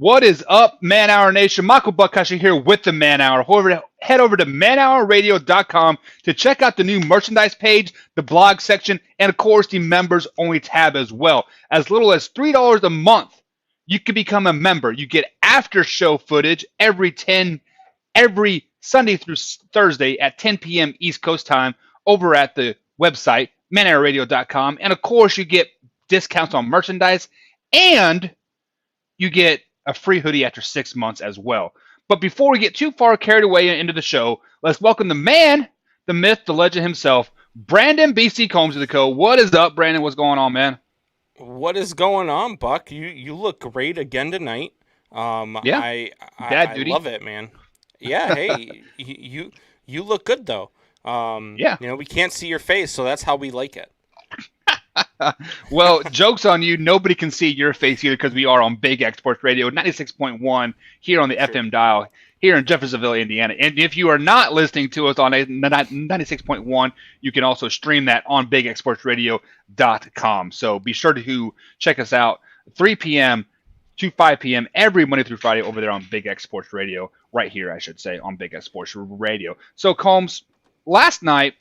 What is up, Man Hour Nation? Michael Buckcusher here with the Man Hour. Head over to manhourradio.com to check out the new merchandise page, the blog section, and of course the members only tab as well. As little as $3 a month, you can become a member. You get after show footage every Sunday through Thursday at 10 p.m. East Coast time over at the website, manhourradio.com. And of course, you get discounts on merchandise and you get a free hoodie after 6 months as well. But before we get too far carried away into the show, let's welcome the man, the myth, the legend himself, Brandon BC Combs to the co. What is up, Brandon? What's going on, man? What is going on, Buck? You look great again tonight. Yeah, dad I duty. love it, man. Yeah, hey, you look good though. Yeah. We can't see your face, so that's how we like it. Well, joke's on you. Nobody can see your face either because we are on Big X Sports Radio 96.1 here on the FM dial here in Jeffersonville, Indiana. And if you are not listening to us on 96.1, you can also stream that on bigexportsradio.com. So be sure to check us out 3 p.m. to 5 p.m. every Monday through Friday over there on Big X Sports Radio, right here, I should say, on Big X Sports Radio. So, Combs, last night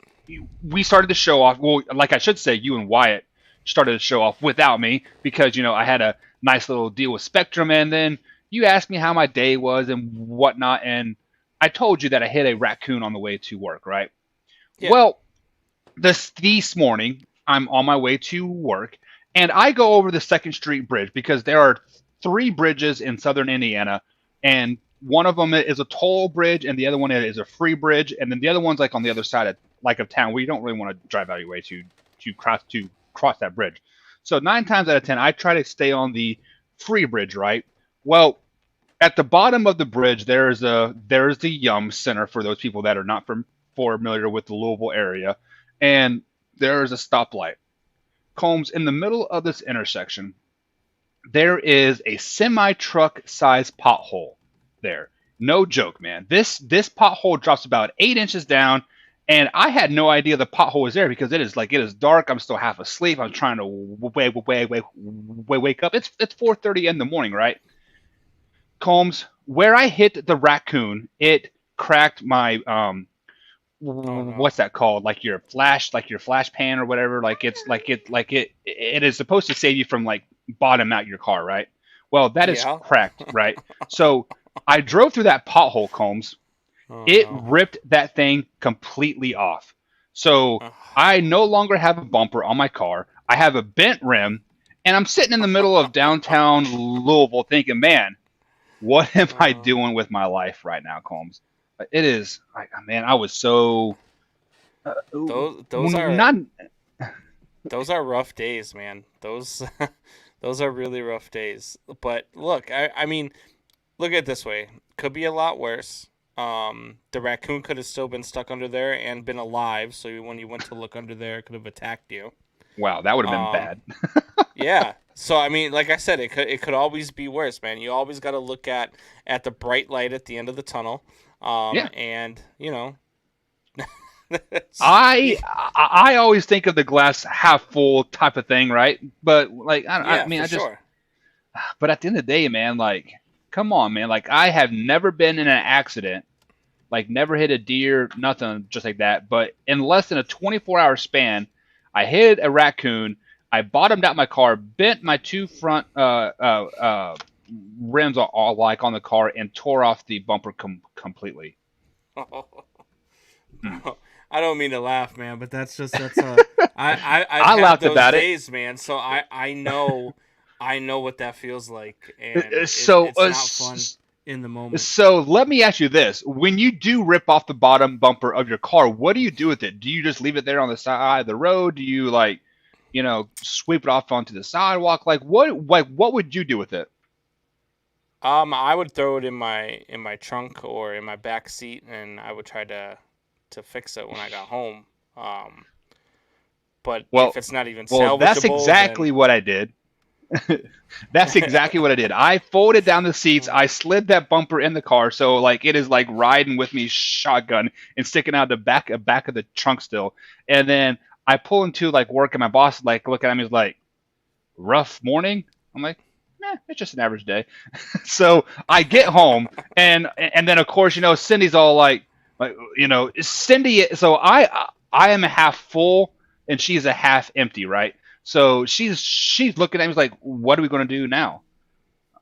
we started the show off. Well, like I should say, you and Wyatt started the show off without me because, I had a nice little deal with Spectrum, and then you asked me how my day was and whatnot, and I told you that I hit a raccoon on the way to work, right? Yeah. Well, this morning, I'm on my way to work, and I go over the 2nd Street Bridge because there are 3 bridges in southern Indiana, and one of them is a toll bridge, and the other one is a free bridge, and then the other one's like on the other side of town where you don't really want to drive out of your way to cross that bridge. So 9 times out of 10, I try to stay on the free bridge, right? Well, at the bottom of the bridge, there is the Yum Center for those people that are not familiar with the Louisville area, and there is a stoplight. Combs, in the middle of this intersection, there is a semi-truck sized pothole there. No joke, man. This pothole drops about 8 inches down, and I had no idea the pothole was there because it is dark. I'm still half asleep. I'm trying to wake up. It's 4:30 in the morning, right? Combs, where I hit the raccoon, it cracked my Oh no. what's that called? Like your flash pan or whatever. It is supposed to save you from like bottom out your car, right? Well, that is Yeah. cracked, right? So I drove through that pothole, Combs. Oh It no. ripped that thing completely off. So Ugh. I no longer have a bumper on my car. I have a bent rim, and I'm sitting in the middle of downtown Louisville thinking, man, what am I Uh, doing with my life right now, Combs? It is, man, I was so those are not. those are rough days, man. Those those are really rough days. But look, I mean, look at it this way. Could be a lot worse. The raccoon could have still been stuck under there and been alive. So when you went to look under there, it could have attacked you. Wow, that would have been Um, bad. yeah. So I mean, like I said, it could always be worse, man. You always got to look at the bright light at the end of the tunnel. Yeah, And I always think of the glass half full type of thing, right? But like, I yeah, mean, for sure. but at the end of the day, man, like, come on, man. Like, I have never been in an accident, like, never hit a deer, nothing just like that. But in less than a 24-hour span, I hit a raccoon. I bottomed out my car, bent my 2 front rims all like on the car, and tore off the bumper completely. Hmm. I don't mean to laugh, man, but that's I've I had laughed those about it. days, man. So I know what that feels like, and So, it's not fun in the moment. So let me ask you this: when you do rip off the bottom bumper of your car, what do you do with it? Do you just leave it there on the side of the road? Do you sweep it off onto the sidewalk? What would you do with it? I would throw it in my trunk or in my back seat, and I would try to fix it when I got home. Um, but if Well, it's not even that's salvageable, exactly then what I did. That's exactly what I did. I folded down the seats. I slid that bumper in the car, so like it is like riding with me shotgun and sticking out the back of the trunk still. And then I pull into like work, and my boss like look at me, he's like, rough morning. I'm like, nah, it's just an average day. So I get home, and then of course Cindy's all like Cindy. So I am a half full, and she's a half empty, right? So she's looking at me like, what are we going to do now?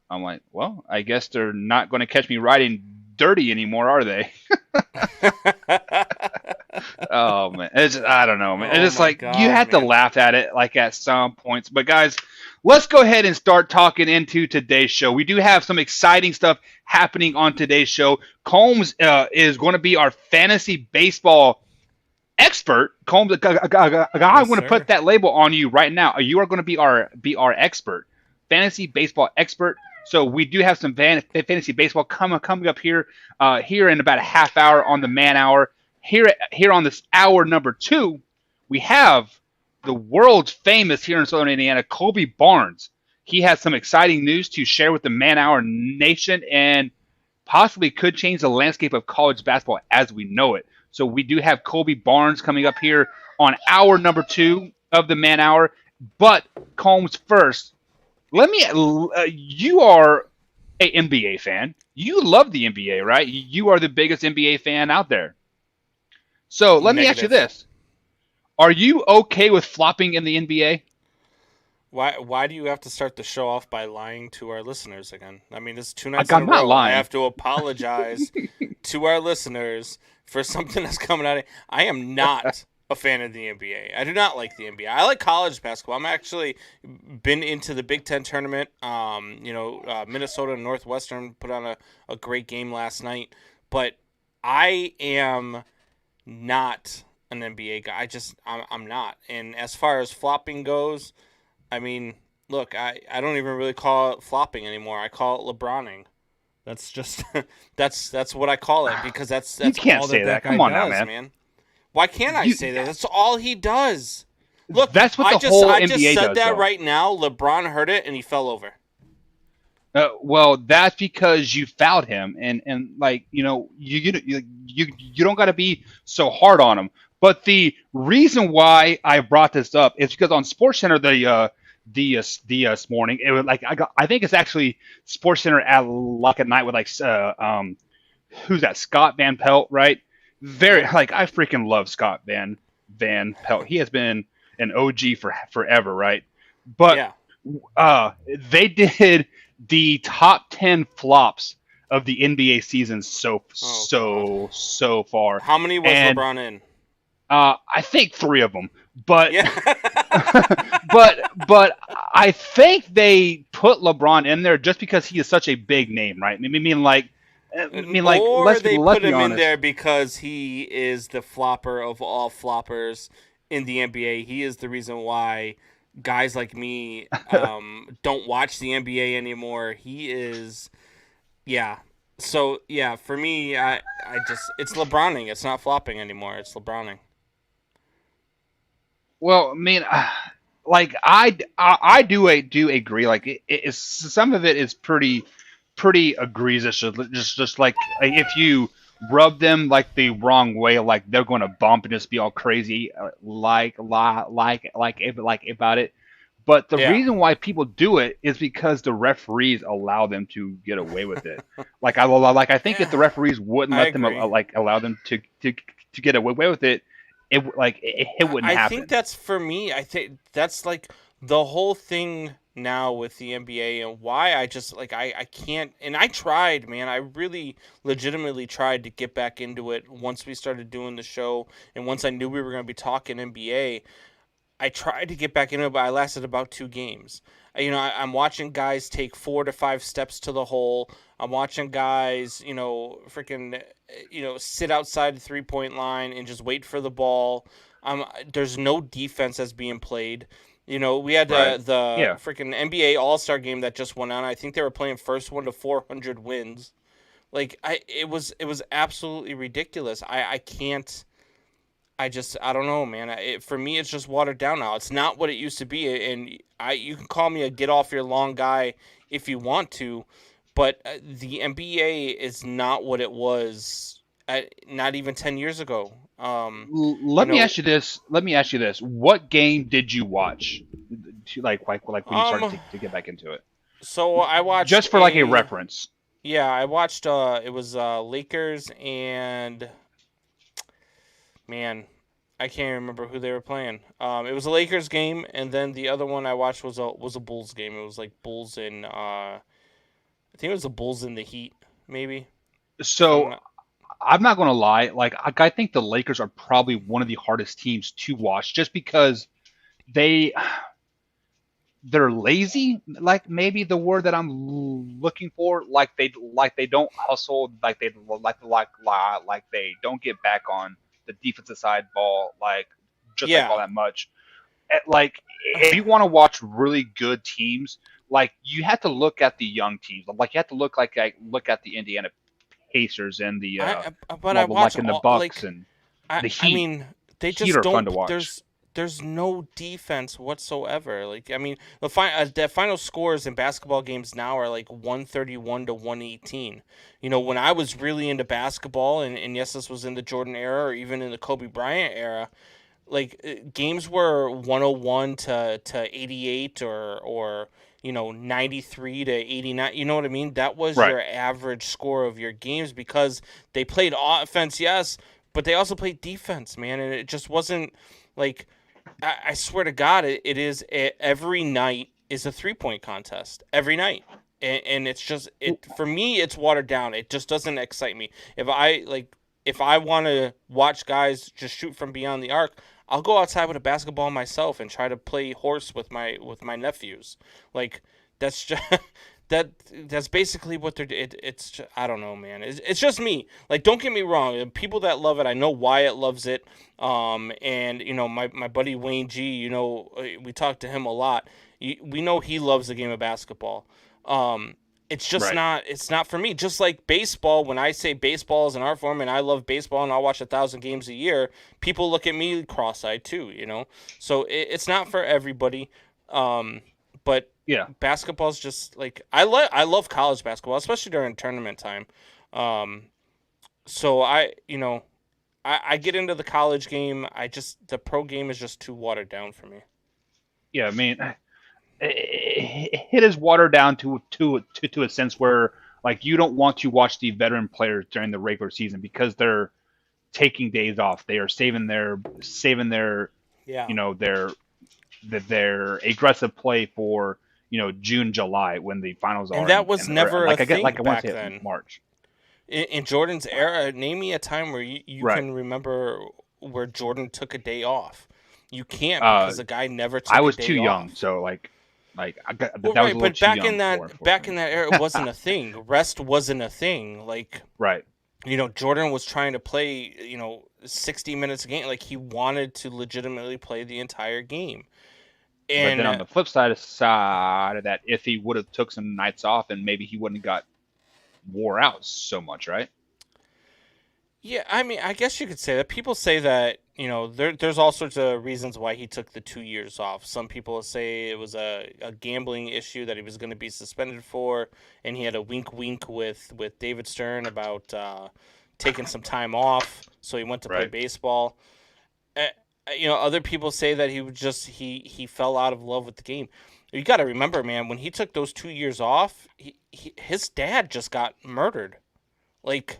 I'm like, well, I guess they're not going to catch me riding dirty anymore, are they? Oh man, I don't know, man. It's Oh just my like you God, have to man. laugh at it like at some points. But guys, let's go ahead and start talking into today's show. We do have some exciting stuff happening on today's show. Combs is going to be our fantasy baseball expert. Combs, I'm Yes, going to sir. put that label on you right now. You are going to be our expert, fantasy baseball expert. So we do have some fantasy baseball coming up here in about a half hour on the man hour. Here on this hour number 2, we have the world's famous here in Southern Indiana, Colby Barnes. He has some exciting news to share with the Man Hour Nation and possibly could change the landscape of college basketball as we know it. So we do have Colby Barnes coming up here on hour number 2 of the Man Hour. But Combs first, you are a NBA fan. You love the NBA, right? You are the biggest NBA fan out there. So let me ask you Negative. this: are you okay with flopping in the NBA? Why do you have to start the show off by lying to our listeners again? I mean, this is two Like, nights in I'm a not row. I lying. have to apologize to our listeners for something that's coming out. I am not a fan of the NBA. I do not like the NBA. I like college basketball. I'm actually been into the Big Ten tournament. Minnesota and Northwestern put on a great game last night, but I am not an NBA guy. I'm not. And as far as flopping goes, I mean, look, I don't even really call it flopping anymore. I call it LeBroning. That's just that's what I call it because You that's can't all say that that. guy Come on now, does, man. man. Why can't I You say that? That's all he does. Look, That's what I the just whole I just NBA said does, that though. right now. LeBron heard it and he fell over. Well, that's because you fouled him, and like you don't got to be so hard on him. But the reason why I brought this up is because on SportsCenter this morning it was like I think it's actually SportsCenter at Luck at Night with like who's that, Scott Van Pelt, right? Very, Mm-hmm. like, I freaking love Scott Van Pelt. He has been an OG for forever, right? But Yeah. they did the top 10 flops of the NBA season so Oh God. so so far, How many was and LeBron in? I think 3 of them. But Yeah. but I think they put LeBron in there just because he is such a big name, right? I mean, like Or they let's put be him in honest. there because he is the flopper of all floppers in the NBA. He is the reason why guys like me don't watch the NBA anymore. He is, yeah. So yeah, for me, I just it's LeBroning. It's not flopping anymore. It's LeBroning. Well, I mean, like I do agree. Like some of it is pretty egregious. Just like if you rub them like the wrong way, like they're going to bump and just be all crazy, like about it. But the Yeah, reason why people do it is because the referees allow them to get away with it. Like I think if yeah, the referees wouldn't I let them agree. like allow them to get away with it, it wouldn't I think happen. that's for me. I think that's like the whole thing now with the NBA and why I just like I can't and I tried, man. I really legitimately tried to get back into it once we started doing the show and once I knew we were going to be talking NBA. I tried to get back into it, but I lasted about 2 games. I'm watching guys take 4 to 5 steps to the hole. I'm watching guys, freaking, sit outside the 3 point line and just wait for the ball. There's no defense that's being played. We had Right. the Yeah. freaking NBA All Star game that just went on. I think they were playing first one to 400 wins. It was absolutely ridiculous. I can't. I don't know, man. For me, it's just watered down now. It's not what it used to be, and you can call me a get off your lawn guy if you want to, but the NBA is not what it was. Not even 10 years ago. You Let me know, ask you this. Let me ask you this. What game did you watch? Like when you started um, to get back into it? So I watched just for like a reference. yeah, I watched it was Lakers and man, I can't remember who they were playing. It was a Lakers game, and then the other one I watched was a Bulls game. It was like Bulls and I think it was the Bulls and the Heat, maybe. If I'm So not, I'm not going to lie. Like I think the Lakers are probably one of the hardest teams to watch, just because they they're lazy. Like maybe the word that I'm looking for. Like they don't hustle. Like they don't get back on the defensive side ball. Like just like all yeah, that much. Like if you want to watch really good teams, like you have to look at the young teams. Like you have to look at the Indiana Pacers and the but I well, watch like in the all Bucks like and the I Heat. mean, they Heat just are fun don't. to watch. There's no defense whatsoever. Like I mean, the final scores in basketball games now are like 131 to 118. You know, when I was really into basketball, and yes, this was in the Jordan era or even in the Kobe Bryant era, like games were 101 to 88 or you know 93 to 89. You know what I mean? That was Right. your average score of your games because they played offense, yes, but they also played defense, man, and it just wasn't like I swear to God, it is every night is a 3 point contest every night, and it's just it for me. It's watered down. It just doesn't excite me. If I want to watch guys just shoot from beyond the arc, I'll go outside with a basketball myself and try to play horse with my nephews. Like that's just that's basically what they're. It's just, I don't know, man. It's just me. Like don't get me wrong. The people that love it, I know Wyatt loves it. And you know my buddy Wayne G. You know we talk to him a lot. We know he loves the game of basketball. Um, it's just Right. not it's not for me. Just like baseball, when I say baseball is an art form and I love baseball and I'll watch 1,000 games a year, people look at me cross-eyed too, you know. So it's not for everybody. But Yeah. basketball's just like I love college basketball, especially during tournament time. Um, so I you know I get into the college game. I just the pro game is just too watered down for me. Yeah. I mean, it is watered down to a sense where like you don't want to watch the veteran players during the regular season because they're taking days off. They are saving their Yeah. you know their aggressive play for June, July when the finals And are, that was or never a like I get thing like I want back to say then. March. In Jordan's era, name me a time where you Right. can remember where Jordan took a day off. You can't Uh, because the guy never I took a was too day young, off. so Well, that was right, a little but too young back for in me. that era, it wasn't a thing. Rest wasn't a thing. Like Right. you know, Jordan was trying to play, you know, 60 minutes a game. Like he wanted to legitimately play the entire game. But then on And the flip side of that, if he would have took some nights off, and maybe he wouldn't have got wore out so much, right? yeah, I mean, I guess you could say that. People say that, you know, there's all sorts of reasons why he took the 2 years off. Some people say it was a gambling issue that he was going to be suspended for, and he had a wink wink with David Stern about taking some time off, so he went to play Right. baseball. Uh, you know, other people say that he was just he fell out of love with the game. You got to remember, man, when he took those 2 years off, his dad just got murdered. Like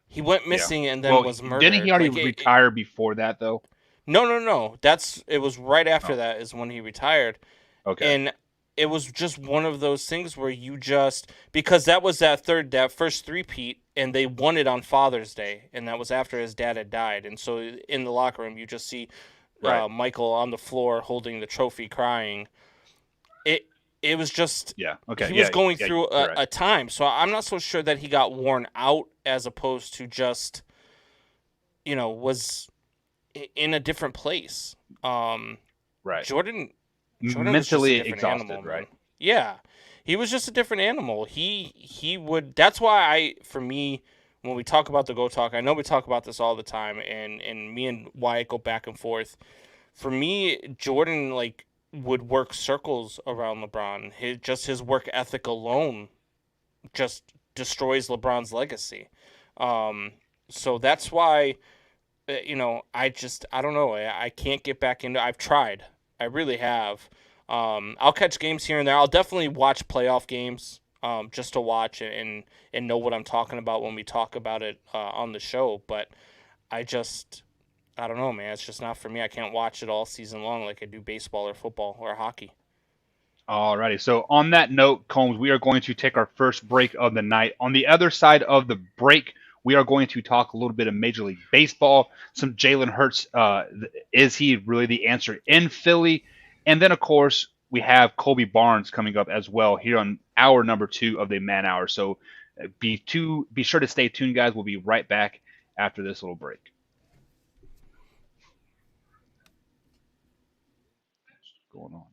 he went Yeah. missing and then Well, was didn't he murdered. already Like retire before that though? no, no, no. That's it was right after Oh, that is when he retired, okay. and it was just one of those things where you just because that was that first three-peat, and they won it on Father's Day, and that was after his dad had died, and so in the locker room you just see Right. Michael on the floor holding the trophy, crying. It it was just Yeah. Okay. he was Yeah. going Yeah. through You're right. a time, so I'm not so sure that he got worn out as opposed to just you know was in a different place. Um, Right. Jordan Jordan was just a Mentally different animal, exhausted. Right. man. Yeah, he was just a different animal. He would. That's why for me, when we talk about the Go Talk, I know we talk about this all the time, and me and Wyatt go back and forth. For me, Jordan like would work circles around LeBron. His work ethic alone just destroys LeBron's legacy. Um, so that's why you know, I don't know. I can't get back into. I've tried. I really have. I'll catch games here and there. I'll definitely watch playoff games, just to watch and know what I'm talking about when we talk about it on the show. But I just I don't know, man. It's just not for me. I can't watch it all season long like I do baseball or football or hockey. Alrighty. So on that note, Combs, we are going to take our first break of the night. On the other side of the break, we are going to talk a little bit of Major League Baseball. Some Jalen Hurts. Is he really the answer in Philly? And then, of course, we have Colby Barnes coming up as well here on hour number 2 of the Man Hour. So be sure to stay tuned, guys. We'll be right back after this little break. What's going on?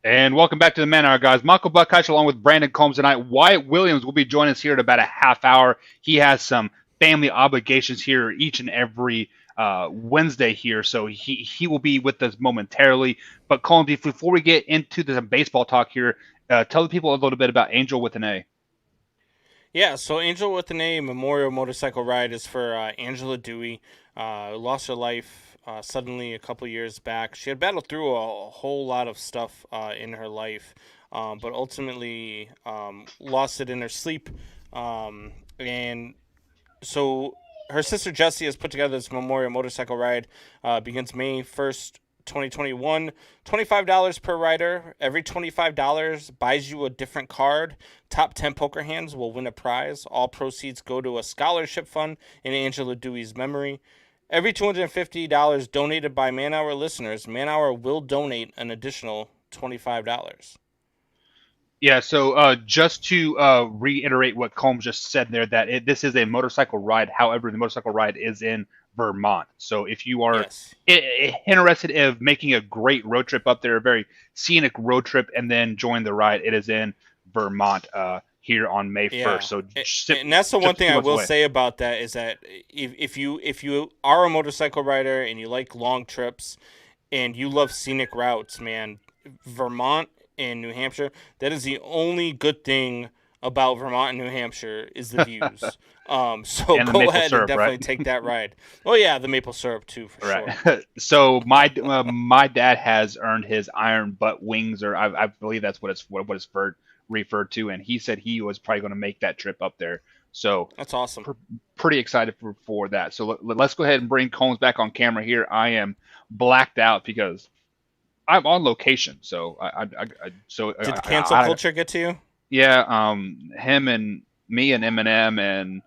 And welcome back to the Man Hour, guys. Michael Buckheich along with Brandon Combs tonight. Wyatt Williams will be joining us here in about a half hour. He has some family obligations here each and every Wednesday here, so he will be with us momentarily. But Combs, before we get into the baseball talk here, tell the people a little bit about Angel with an A. Yeah, so Angel with an A Memorial Motorcycle Ride is for Angela Dewey. Lost her life suddenly a couple years back. She had battled through a whole lot of stuff in her life, but ultimately lost it in her sleep. And so her sister Jessie has put together this Memorial Motorcycle Ride. Begins May 1st, 2021. $25 per rider. Every $25 buys you a different card. Top 10 poker hands will win a prize. All proceeds go to a scholarship fund in Angela Dewey's memory. Every $250 donated by Man Hour listeners, Man Hour will donate an additional $25. Yeah, so just to reiterate what Combs just said there, that this is a motorcycle ride. However, the motorcycle ride is in Vermont. So if you are Yes. interested in making a great road trip up there, a very scenic road trip, and then join the ride, it is in Vermont here on May 1st. So And that's the one just thing a few I months will away. say about that is that if you are a motorcycle rider and you like long trips and you love scenic routes, man, Vermont and New Hampshire, that is the only good thing about Vermont and New Hampshire is the views. So And the go maple ahead and syrup, definitely right? take that ride. Oh yeah, the maple syrup too, for sure. Right. So my dad has earned his iron butt wings, or I believe that's what it's referred to, and he said he was probably going to make that trip up there. So That's awesome. pr- pretty excited for that. So let's go ahead and bring Combs back on camera here. I am blacked out because I'm on location. So Did the cancel culture get to you? yeah, him and me and Eminem and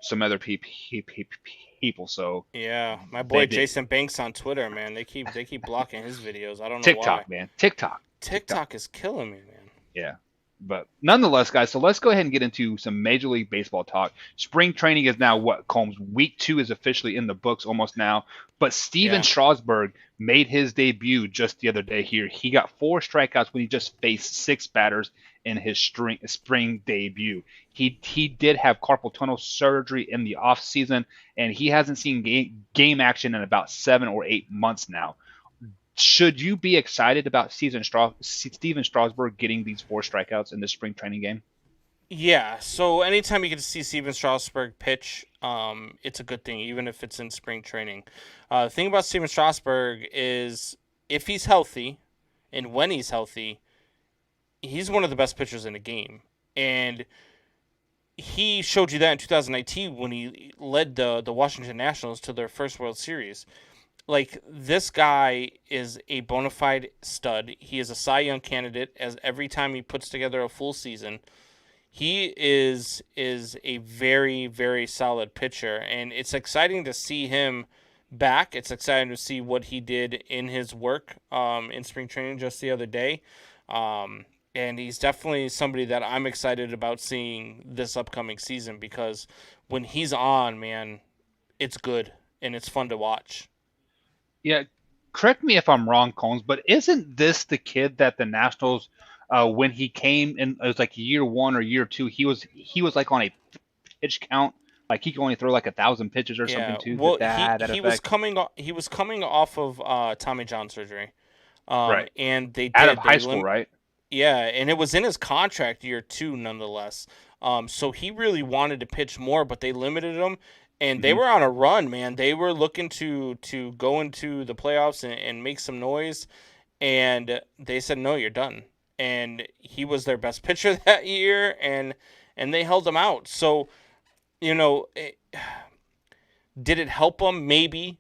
some other people. So Yeah, my they boy did Jason Banks on Twitter, man. They keep blocking his videos. I don't know why. TikTok, man. TikTok. TikTok is killing me, man. Yeah. But nonetheless, guys, so let's go ahead and get into some Major League Baseball talk. Spring training is now what, Combs? Week 2 is officially in the books almost now. But Steven Yeah. Strasburg made his debut just the other day here. He got 4 strikeouts when he just faced 6 batters in his spring debut. He did have carpal tunnel surgery in the offseason, and he hasn't seen game action in about 7 or 8 months now. Should you be excited about Steven Strasburg getting these 4 strikeouts in this spring training game? Yeah, so anytime you get to see Steven Strasburg pitch, it's a good thing, even if it's in spring training. The thing about Steven Strasburg is if he's healthy and when he's healthy, he's one of the best pitchers in the game. And he showed you that in 2019 when he led the Washington Nationals to their first World Series. Like, this guy is a bona fide stud. He is a Cy Young candidate as every time he puts together a full season. He is a very, very solid pitcher, and it's exciting to see him back. It's exciting to see what he did in his work in spring training just the other day. And he's definitely somebody that I'm excited about seeing this upcoming season because when he's on, man, it's good and it's fun to watch. Yeah, correct me if I'm wrong, Combs, but isn't this the kid that the Nationals, when he came in, it was like year 1 or year 2, he was like on a pitch count, like he could only throw like 1,000 pitches or something Yeah, to well, that he was effect. coming off of Tommy John surgery, Right, and out of high school, right? yeah, and it was in his contract year 2 nonetheless. So he really wanted to pitch more, but they limited him, and they Hmm. were on a run, man. They were looking to go into the playoffs and make some noise, and they said no, you're done. And he was their best pitcher that year, and they held him out. So you know, did it help him? Maybe.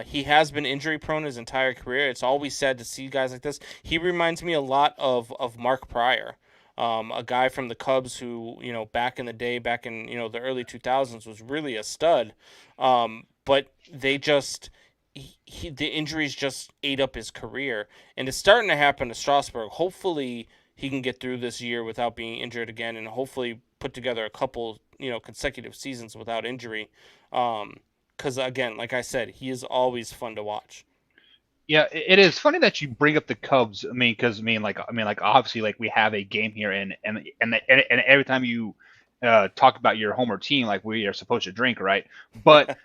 He has been injury prone his entire career. It's always sad to see guys like this. He reminds me a lot of Mark Pryor, a guy from the Cubs who, back in the day, back in, the early 2000s was really a stud. But they just, the injuries just ate up his career. And it's starting to happen to Strasburg. Hopefully he can get through this year without being injured again and hopefully put together a couple, consecutive seasons without injury. Because again, like I said, he is always fun to watch. Yeah, it is funny that you bring up the Cubs. I mean, because like obviously, like we have a game here, and every time you talk about your home or team, like we are supposed to drink, right? But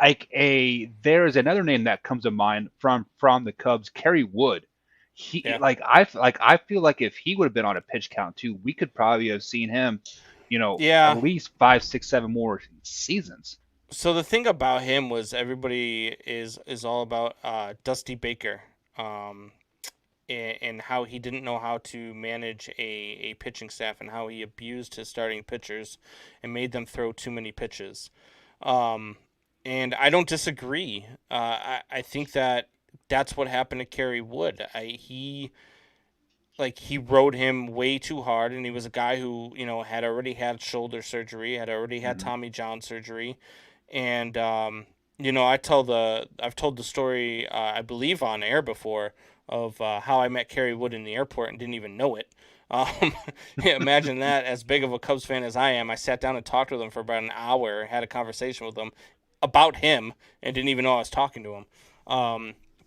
like there is another name that comes to mind from the Cubs, Kerry Wood. He Yeah, I feel like if he would have been on a pitch count too, we could probably have seen him, at yeah. least 5, 6, 7 more seasons. So the thing about him was everybody is all about Dusty Baker, um, and how he didn't know how to manage a pitching staff and how he abused his starting pitchers and made them throw too many pitches. Um, and I don't disagree. I think that that's what happened to Kerry Wood. He rode him way too hard, and he was a guy who had already had shoulder surgery, had already had Hmm. Tommy John surgery, and I've told the story I believe on air before of how I met Kerry Wood in the airport and didn't even know it. Um, yeah, imagine that. As big of a Cubs fan as I am, I sat down and talked with him for about an hour, had a conversation with him about him, and didn't even know I was talking to him.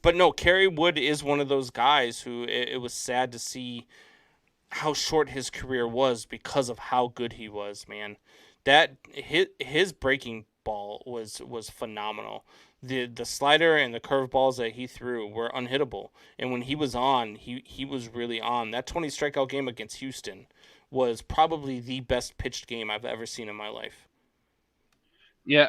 But no, Kerry Wood is one of those guys who it was sad to see how short his career was because of how good he was, man. That his breaking ball was phenomenal. The slider and the curveballs that he threw were unhittable. And when he was on, he was really on. That 20 strikeout game against Houston was probably the best pitched game I've ever seen in my life. Yeah,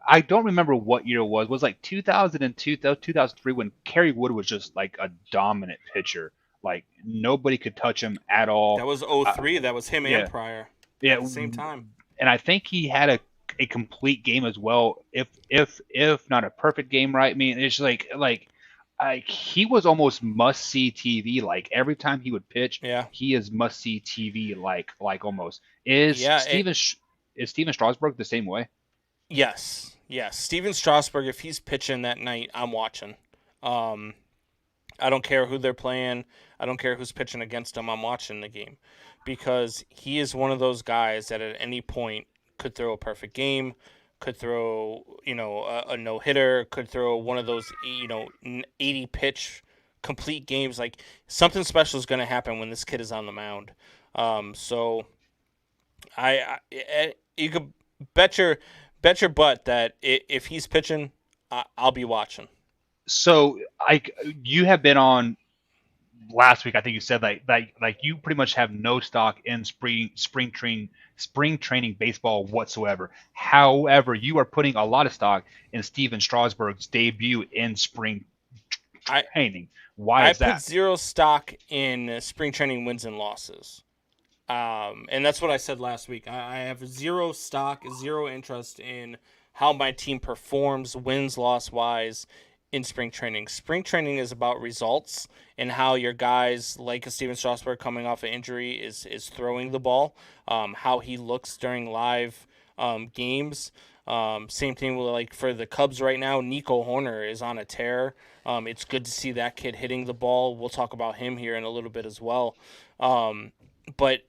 I don't remember what year it was. It was like 2002, 2003 when Kerry Wood was just like a dominant pitcher. Like nobody could touch him at That all. was Uh, 03. That was him and yeah, Pryor yeah, at the same time. and I think he had a complete game as well. If not a perfect game, right? I mean, it's like he was almost must see TV. Like every time he would pitch, Yeah. he is must see TV. Like almost is Yeah, it, Is Steven Strasburg the same way? yes. Yes. Steven Strasburg, if he's pitching that night, I'm watching. Um I don't care who they're playing. I don't care who's pitching against him. I'm watching the game because he is one of those guys that at any point could throw a perfect game, could throw, a no hitter, could throw one of those, 80 pitch complete games. Like something special is going to happen when this kid is on the mound. So you could bet your butt that if he's pitching, I'll be watching. So you have been on last week. I think you said like you pretty much have no stock in spring training baseball whatsoever. However, you are putting a lot of stock in Steven Strasburg's debut in spring I training. Why I is put that? zero stock in spring training wins and losses. And that's what I said last week. I have zero stock, zero interest in how my team performs, wins, loss wise, in spring training. Spring training is about results and how your guys, like Steven Strasburg coming off an injury, is throwing the ball, how he looks during live games. Same thing with like for the Cubs right now. Nico Horner is on a tear. It's good to see that kid hitting the ball. We'll talk about him here in a little bit as well. But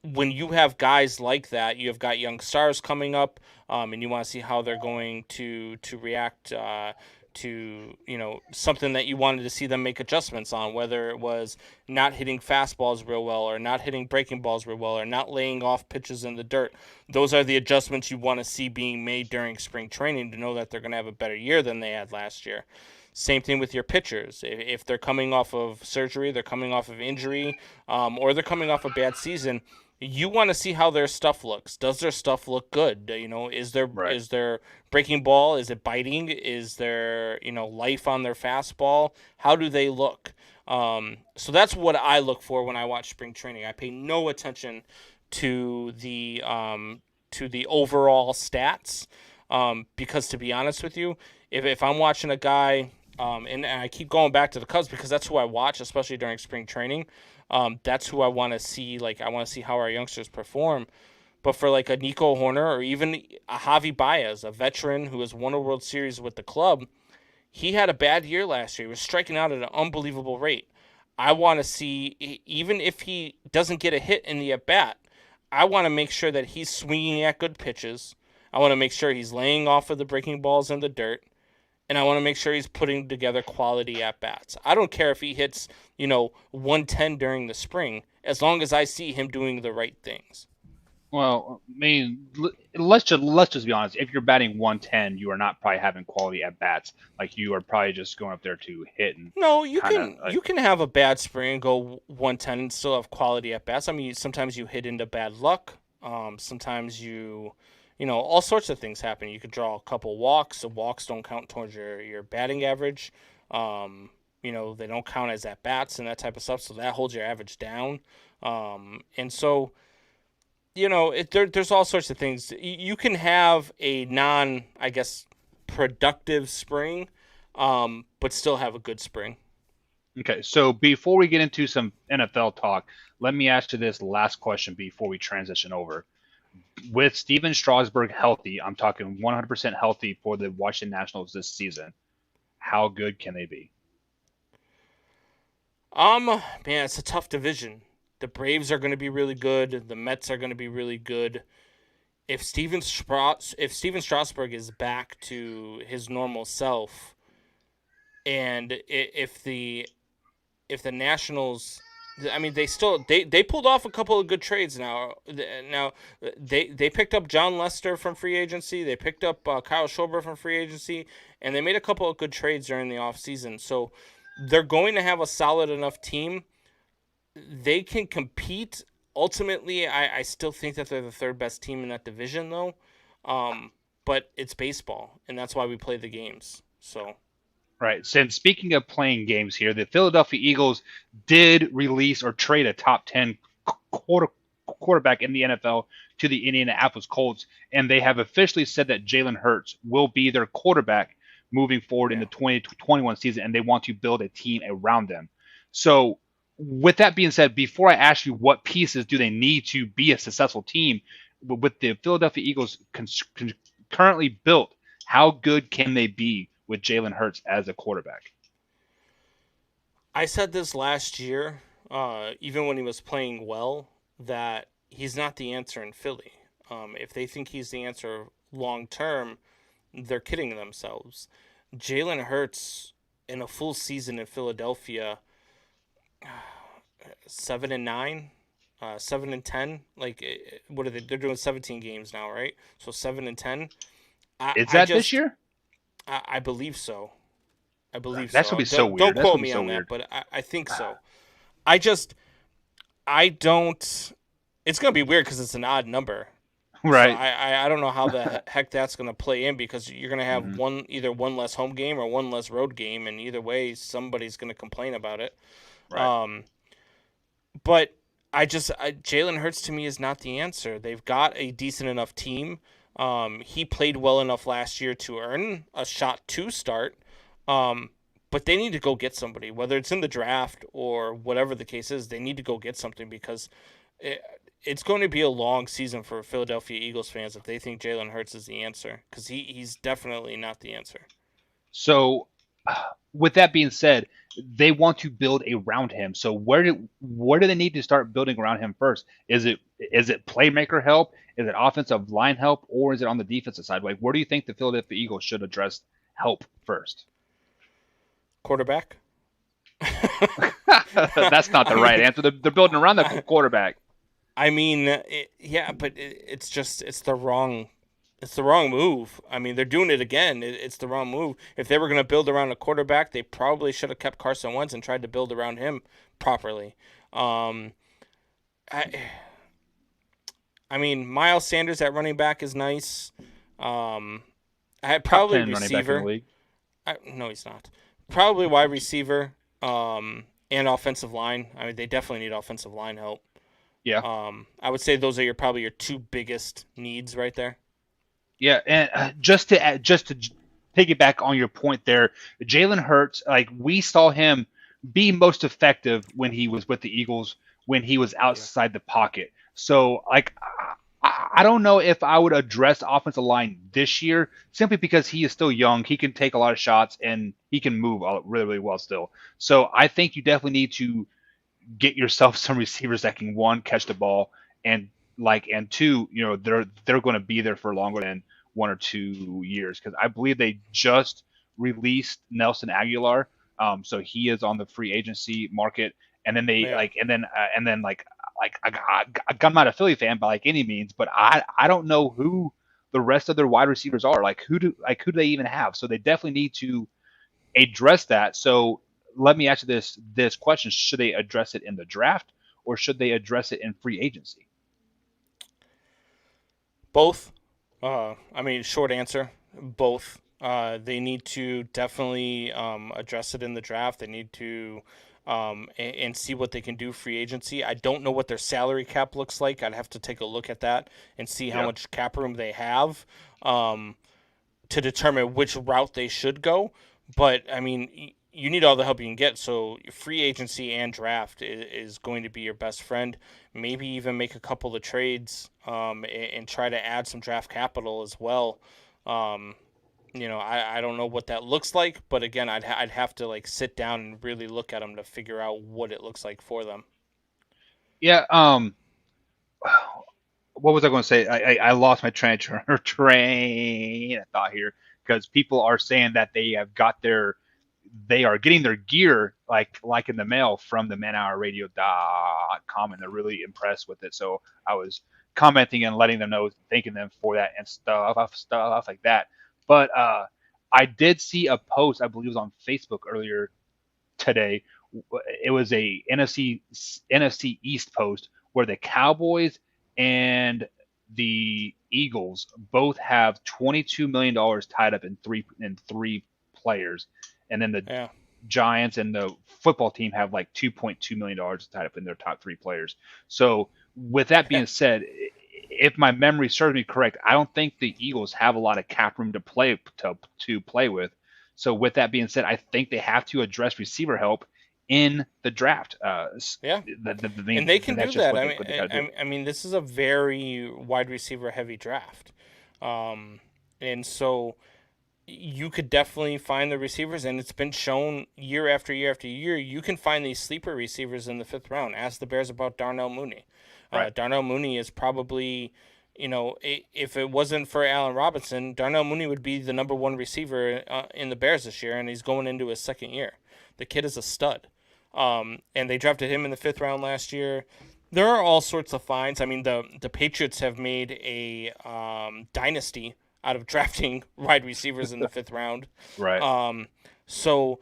when you have guys like that, you have got young stars coming up, and you want to see how they're going to react to something that you wanted to see them make adjustments on, whether it was not hitting fastballs real well, or not hitting breaking balls real well, or not laying off pitches in the dirt. Those are the adjustments you want to see being made during spring training to know that they're going to have a better year than they had last year. Same thing with your pitchers. If they're coming off of surgery, they're coming off of injury, or they're coming off a bad season, you want to see how their stuff looks. Does their stuff look good? Is there Right. is there breaking ball? Is it biting? Is there life on their fastball? How do they look? So that's what I look for when I watch spring training. I pay no attention to the overall stats, because to be honest with you, if I'm watching a guy, and I keep going back to the Cubs because that's who I watch, especially during spring training. That's who I want to see. Like I want to see how our youngsters perform. But for like a Nico Horner or even a Javi Baez, a veteran who has won a World Series with the club, he had a bad year last year. He was striking out at an unbelievable rate. I want to see, even if he doesn't get a hit in the at bat, I want to make sure that he's swinging at good pitches. I want to make sure he's laying off of the breaking balls in the dirt, and I want to make sure he's putting together quality at bats. I don't care if he hits, 110 during the spring, as long as I see him doing the right things. Well, I mean, let's just be honest. If you're batting 110, you are not probably having quality at bats. Like you are probably just going up there to hit and No, you kind of can like you can have a bad spring and go 110 and still have quality at bats. I mean, sometimes you hit into bad luck. Sometimes all sorts of things happen. You could draw a couple walks. The walks don't count towards your batting average. They don't count as at bats and that type of stuff. So that holds your average down. And so there's all sorts of things. You can have a non, I guess, productive spring, but still have a good spring. okay. So before we get into some NFL talk, let me ask you this last question before we transition over. With Steven Strasburg healthy, I'm talking 100% healthy for the Washington Nationals this season. How good can they be? Man, it's a tough division. The Braves are going to be really good. The Mets are going to be really good. If Steven Strasburg is back to his normal self, and if the Nationals, I mean, they pulled off a couple of good trades now. Now they picked up John Lester from free agency. They picked up Kyle Schwarber from free agency, and they made a couple of good trades during the offseason. So they're going to have a solid enough team. They can compete. Ultimately, I still think that they're the third best team in that division, though. But it's baseball, and that's why we play the games. So Right. Since speaking of playing games here, the Philadelphia Eagles did release or trade a top 10 quarterback in the NFL to the Indianapolis Colts, and they have officially said that Jalen Hurts will be their quarterback moving forward in yeah. the 2021 season, and they want to build a team around them. So, with that being said, before I ask you what pieces do they need to be a successful team, with the Philadelphia Eagles currently built, how good can they be with Jalen Hurts as a quarterback? I said this last year, even when he was playing well, that he's not the answer in Philly. If they think he's the answer long term, they're kidding themselves. Jalen Hurts in a full season in Philadelphia, 7-9, 7-10. Like, what are they? They're doing 17 games now, right? So 7-10. I, Is I that this just, year? I believe so. I believe That's so. gonna be so Don't weird. That's quote gonna be me so on that, weird. but I think so. I just, I don't. It's gonna be weird because it's an odd number. So Right. I don't know how the heck that's gonna play in because you're gonna have Hmm. either one less home game or one less road game, and either way somebody's gonna complain about it. Right. Um, but Jalen Hurts to me is not the answer. They've got a decent enough team. He played well enough last year to earn a shot to start. Um, but they need to go get somebody, whether it's in the draft or whatever the case is. They need to go get something because it, it's going to be a long season for Philadelphia Eagles fans if they think Jalen Hurts is the answer because he's definitely not the answer. So, with that being said, they want to build around him. So where do they need to start building around him first? Is it playmaker help? Is it offensive line help, or is it on the defensive side? Like, where do you think the Philadelphia Eagles should address help first? Quarterback. That's not the I right mean, answer. They're building around the I, quarterback. I mean, yeah, but it's just it's the wrong move. I mean, they're doing it again. It's the wrong move. If they were going to build around a quarterback, they probably should have kept Carson Wentz and tried to build around him properly. Um, I I mean, Miles Sanders at running back is nice. Um, I Top probably 10 running back in the receiver. league. No, he's not. Probably wide receiver. And offensive line. I mean, they definitely need offensive line help. Yeah. I would say those are probably your two biggest needs right there. Yeah, and just to piggyback on your point there, Jalen Hurts, like we saw him be most effective when he was with the Eagles when he was Yeah. outside the pocket. So like I don't know if I would address offensive line this year simply because he is still young. He can take a lot of shots and he can move really, really well still. So I think you definitely need to get yourself some receivers that can one catch the ball and and two, they're going to be there for longer than 1 or 2 years because I believe they just released Nelson Aguilar, so he is on the free agency market, and then they Yeah. I'm not a Philly fan by like any means, but I don't know who the rest of their wide receivers are. Like who do they even have? So they definitely need to address that. So let me ask you this question: should they address it in the draft or should they address it in free agency? Both. I mean, short answer, both. They need to definitely address it in the draft. They need to and see what they can do free agency. I don't know what their salary cap looks like. I'd have to take a look at that and see how Yeah. much cap room they have um, to determine which route they should go. But I mean, you need all the help you can get. So free agency and draft is going to be your best friend. Maybe even make a couple of trades and try to add some draft capital as well. Um, I don't know what that looks like, but again, I'd have to like sit down and really look at them to figure out what it looks like for them. Yeah. What was I going to say? I lost my train of thought here because people are saying that they are getting their gear like in the mail from the manhourradio.com and they're really impressed with it. So I was commenting and letting them know, thanking them for that and stuff like that. But I did see a post, I believe it was on Facebook earlier today. It was a NFC East post where the Cowboys and the Eagles both have $22 million tied up in three players, and then the Yeah, Giants and the football team have like $2.2 million tied up in their top three players. So with that yeah. being said, if my memory serves me correct, I don't think the Eagles have a lot of cap room to play with. So with that being said, I think they have to address receiver help in the draft. Yeah. And they And can that's do just that. what they got to do. I mean, this is a very wide receiver heavy draft, and so you could definitely find the receivers, and it's been shown year after year after year. You can find these sleeper receivers in the fifth round. Ask the Bears about Darnell Mooney. Right. Darnell Mooney is probably, if it wasn't for Allen Robinson, Darnell Mooney would be the number one receiver in the Bears this year, and he's going into his second year. The kid is a stud. And they drafted him in the fifth round last year. There are all sorts of finds. I mean, the Patriots have made a dynasty out of drafting wide receivers in the fifth round. Right. So,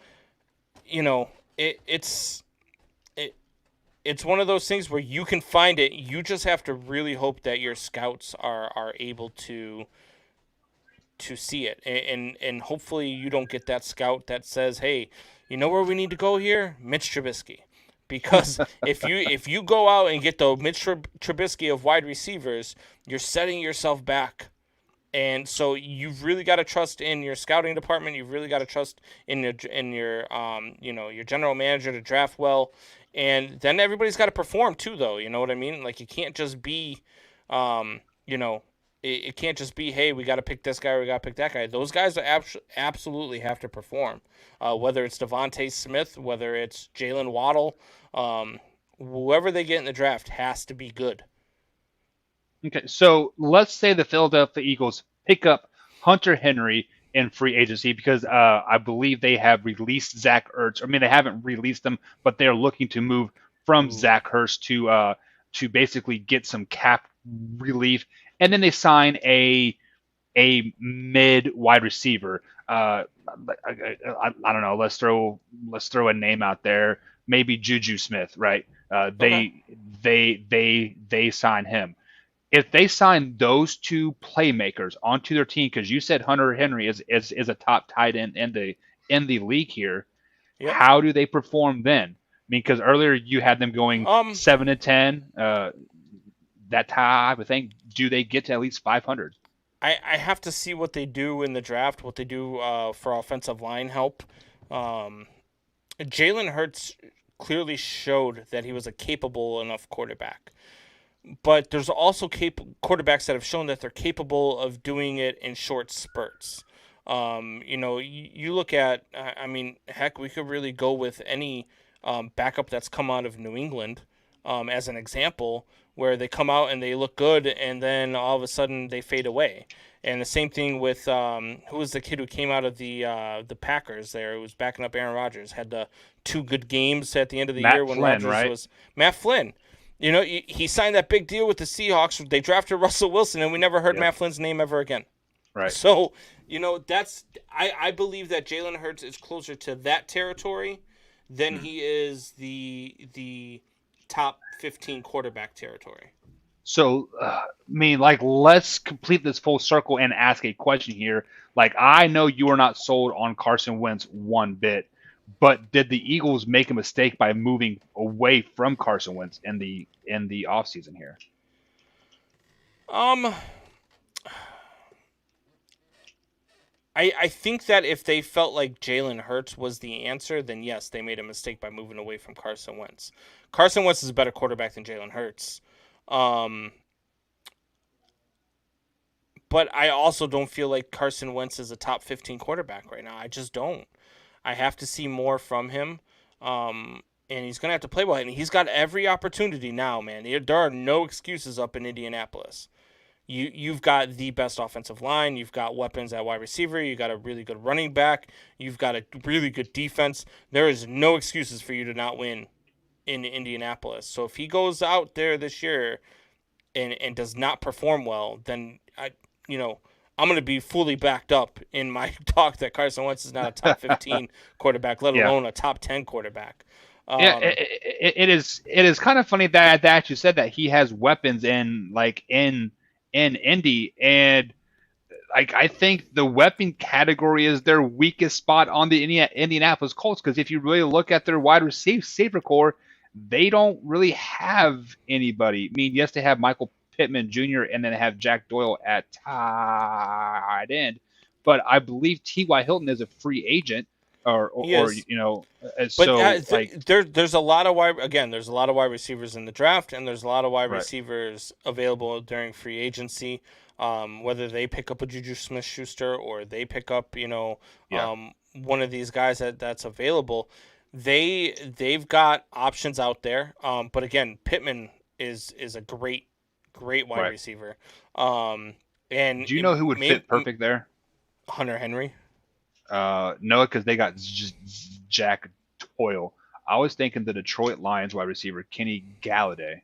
it's it's one of those things where you can find it. You just have to really hope that your scouts are able to see it, and hopefully you don't get that scout that says, "Hey, you know where we need to go here, Mitch Trubisky." Because if you go out and get the Mitch Trubisky of wide receivers, you're setting yourself back. And so you've really got to trust in your scouting department. You've really got to trust in your general manager to draft well. And then everybody's got to perform too, though. You know what I mean? Like, it can't just be, it can't just be, hey, we got to pick this guy or we got to pick that guy. Those guys absolutely have to perform. Whether it's Devontae Smith, whether it's Jalen Waddle, whoever they get in the draft has to be good. Okay, so let's say the Philadelphia Eagles pick up Hunter Henry in free agency because I believe they have released Zach Ertz. I mean, they haven't released them, but they're looking to move from Ooh. Zach Ertz to basically get some cap relief, and then they sign a mid wide receiver. I don't know. Let's throw a name out there. Maybe Juju Smith, right? Okay. They sign him. If they sign those two playmakers onto their team, because you said Hunter Henry is a top tight end in the league here, Yep. how do they perform then? I mean, because earlier you had them going Um, 7-10. That type of thing. Do they get to at least 500? I have to see what they do in the draft, what they do for offensive line help. Um, Jalen Hurts clearly showed that he was a capable enough quarterback. But there's also quarterbacks that have shown that they're capable of doing it in short spurts. You look at, I mean, heck, we could really go with any backup that's come out of New England as an example, where they come out and they look good, and then all of a sudden they fade away. And the same thing with who was the kid who came out of the Packers there, who was backing up Aaron Rodgers, had the two good games at the end of the year Matt when Flynn, Rodgers right? was Matt Flynn. He signed that big deal with the Seahawks. They drafted Russell Wilson, and we never heard Yep. Matt Flynn's name ever again. Right. So, that's I believe that Jalen Hurts is closer to that territory than Mhm. he is the top 15 quarterback territory. So, I mean, like, let's complete this full circle and ask a question here. Like, I know you are not sold on Carson Wentz one bit, but did the Eagles make a mistake by moving away from Carson Wentz in the offseason here? Um, I think that if they felt like Jalen Hurts was the answer, then yes, they made a mistake by moving away from Carson Wentz. Carson Wentz is a better quarterback than Jalen Hurts. Um, but I also don't feel like Carson Wentz is a top 15 quarterback right now. I just don't. I have to see more from him. And he's going to have to play well. And he's got every opportunity now, man. There are no excuses up in Indianapolis. You've got the best offensive line. You've got weapons at wide receiver. You've got a really good running back. You've got a really good defense. There is no excuses for you to not win in Indianapolis. So if he goes out there this year and does not perform well, then I'm going to be fully backed up in my talk that Carson Wentz is not a top 15 quarterback, let Yeah. alone a top 10 quarterback. Yeah, Um, it is kind of funny that you said that he has weapons in Indy, and like I think the weapon category is their weakest spot on the Indianapolis Colts because if you really look at their wide receiver core, they don't really have anybody. I mean, yes, they have Michael Pittman Jr. and then they have Jack Doyle at tight end, but I believe T.Y. Hilton is a free agent. He or is. But so like there's a lot of there's a lot of wide receivers in the draft, and there's a lot of wide right, receivers available during free agency. Whether they pick up a Juju Smith-Schuster or they pick up, yeah, one of these guys that's available, they've got options out there. But again, Pittman is a great wide right. receiver. Um, and Do you know who would maybe fit perfect there? Hunter Henry. No, because they got Jack Doyle. I was thinking the Detroit Lions wide receiver Kenny Galladay.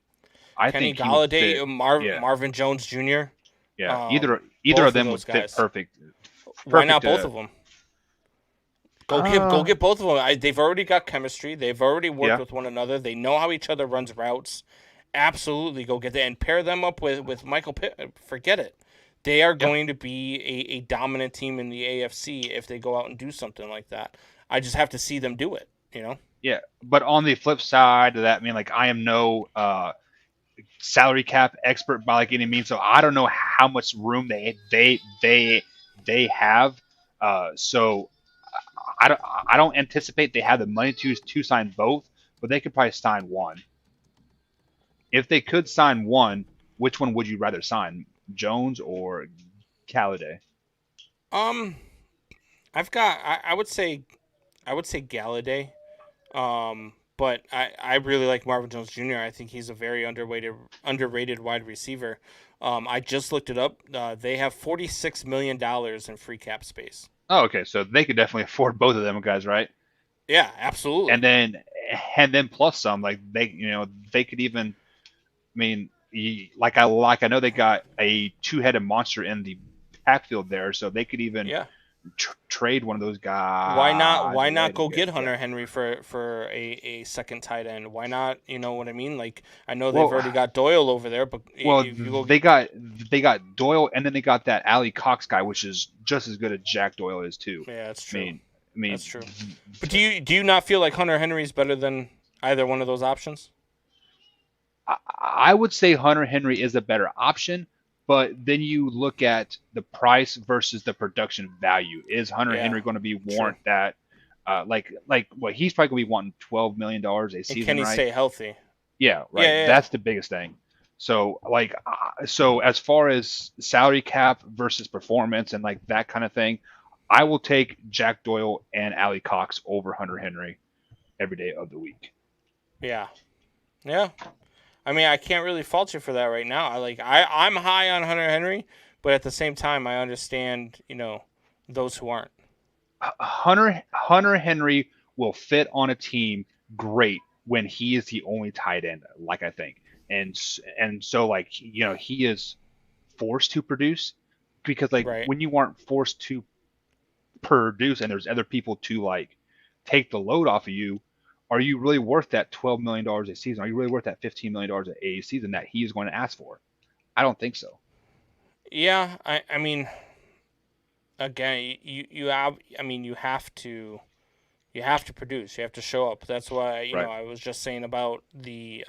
I Kenny think he would fit. Galladay, Yeah, Marvin Jones Jr. yeah. Either of Both of them would those fit guys. perfect. Why not Perfect. both of them? Go Uh, get both of them. They've already got chemistry. They've already worked yeah, with one another. They know how each other runs routes. Absolutely, go get that and pair them up with Michael Pitt. Forget it. They are yeah, going to be a dominant team in the AFC if they go out and do something like that. I just have to see them do it. yeah. But on the flip side of that, I mean, like I am no salary cap expert by like any means, so I don't know how much room they have. So I don't anticipate they have the money to sign both, but they could probably sign one. If they could sign one, which one would you rather sign, Jones or Galladay? Um, I've got. I would say Galladay. But I really like Marvin Jones Jr. I think he's a very underrated wide receiver. I just looked it up. They have $46 million in free cap space. Oh, okay, so they could definitely afford both of them guys, right? Yeah, And absolutely. then and then plus some, like they could even. I mean, like I know they got a two-headed monster in the backfield there, so they could even Yeah. trade one of those Why not? guys Why away not to go get get yeah. Hunter Henry for a second tight end? Why not? You know what I mean? Like I know they've Well, already got Doyle over there, but well, if you go, they got Doyle, and then they got that Ali Cox guy, which is just as good as Jack Doyle is too. yeah, that's I true. mean, I mean, That's true. But do you not feel like Hunter Henry is better than either one of those options? I would say Hunter Henry is a better option, but then you look at the price versus the production value. Is Hunter Yeah, Henry going to be true. warrant that? Like what he's probably going to be wanting $12 million a And can season, he right? stay healthy? Yeah, Yeah, right. yeah, yeah. That's the biggest thing. So so as far as salary cap versus performance and like that kind of thing, I will take Jack Doyle and Ali Cox over Hunter Henry every day of the week. Yeah. Yeah. I mean, I can't really fault you for that right now. I'm high on Hunter Henry, but at the same time, I understand those who aren't. Hunter Henry will fit on a team great when he is the only tight end, like I think, and so like he is forced to produce because like Right. when you aren't forced to produce and there's other people to like take the load off of you, are you really worth that $12 million a season? Are you really worth that $15 million a season that he is going to ask for? I don't think so. Yeah. I mean, again, you have. I mean, you have to produce. You have to show up. That's why Right. I was just saying about the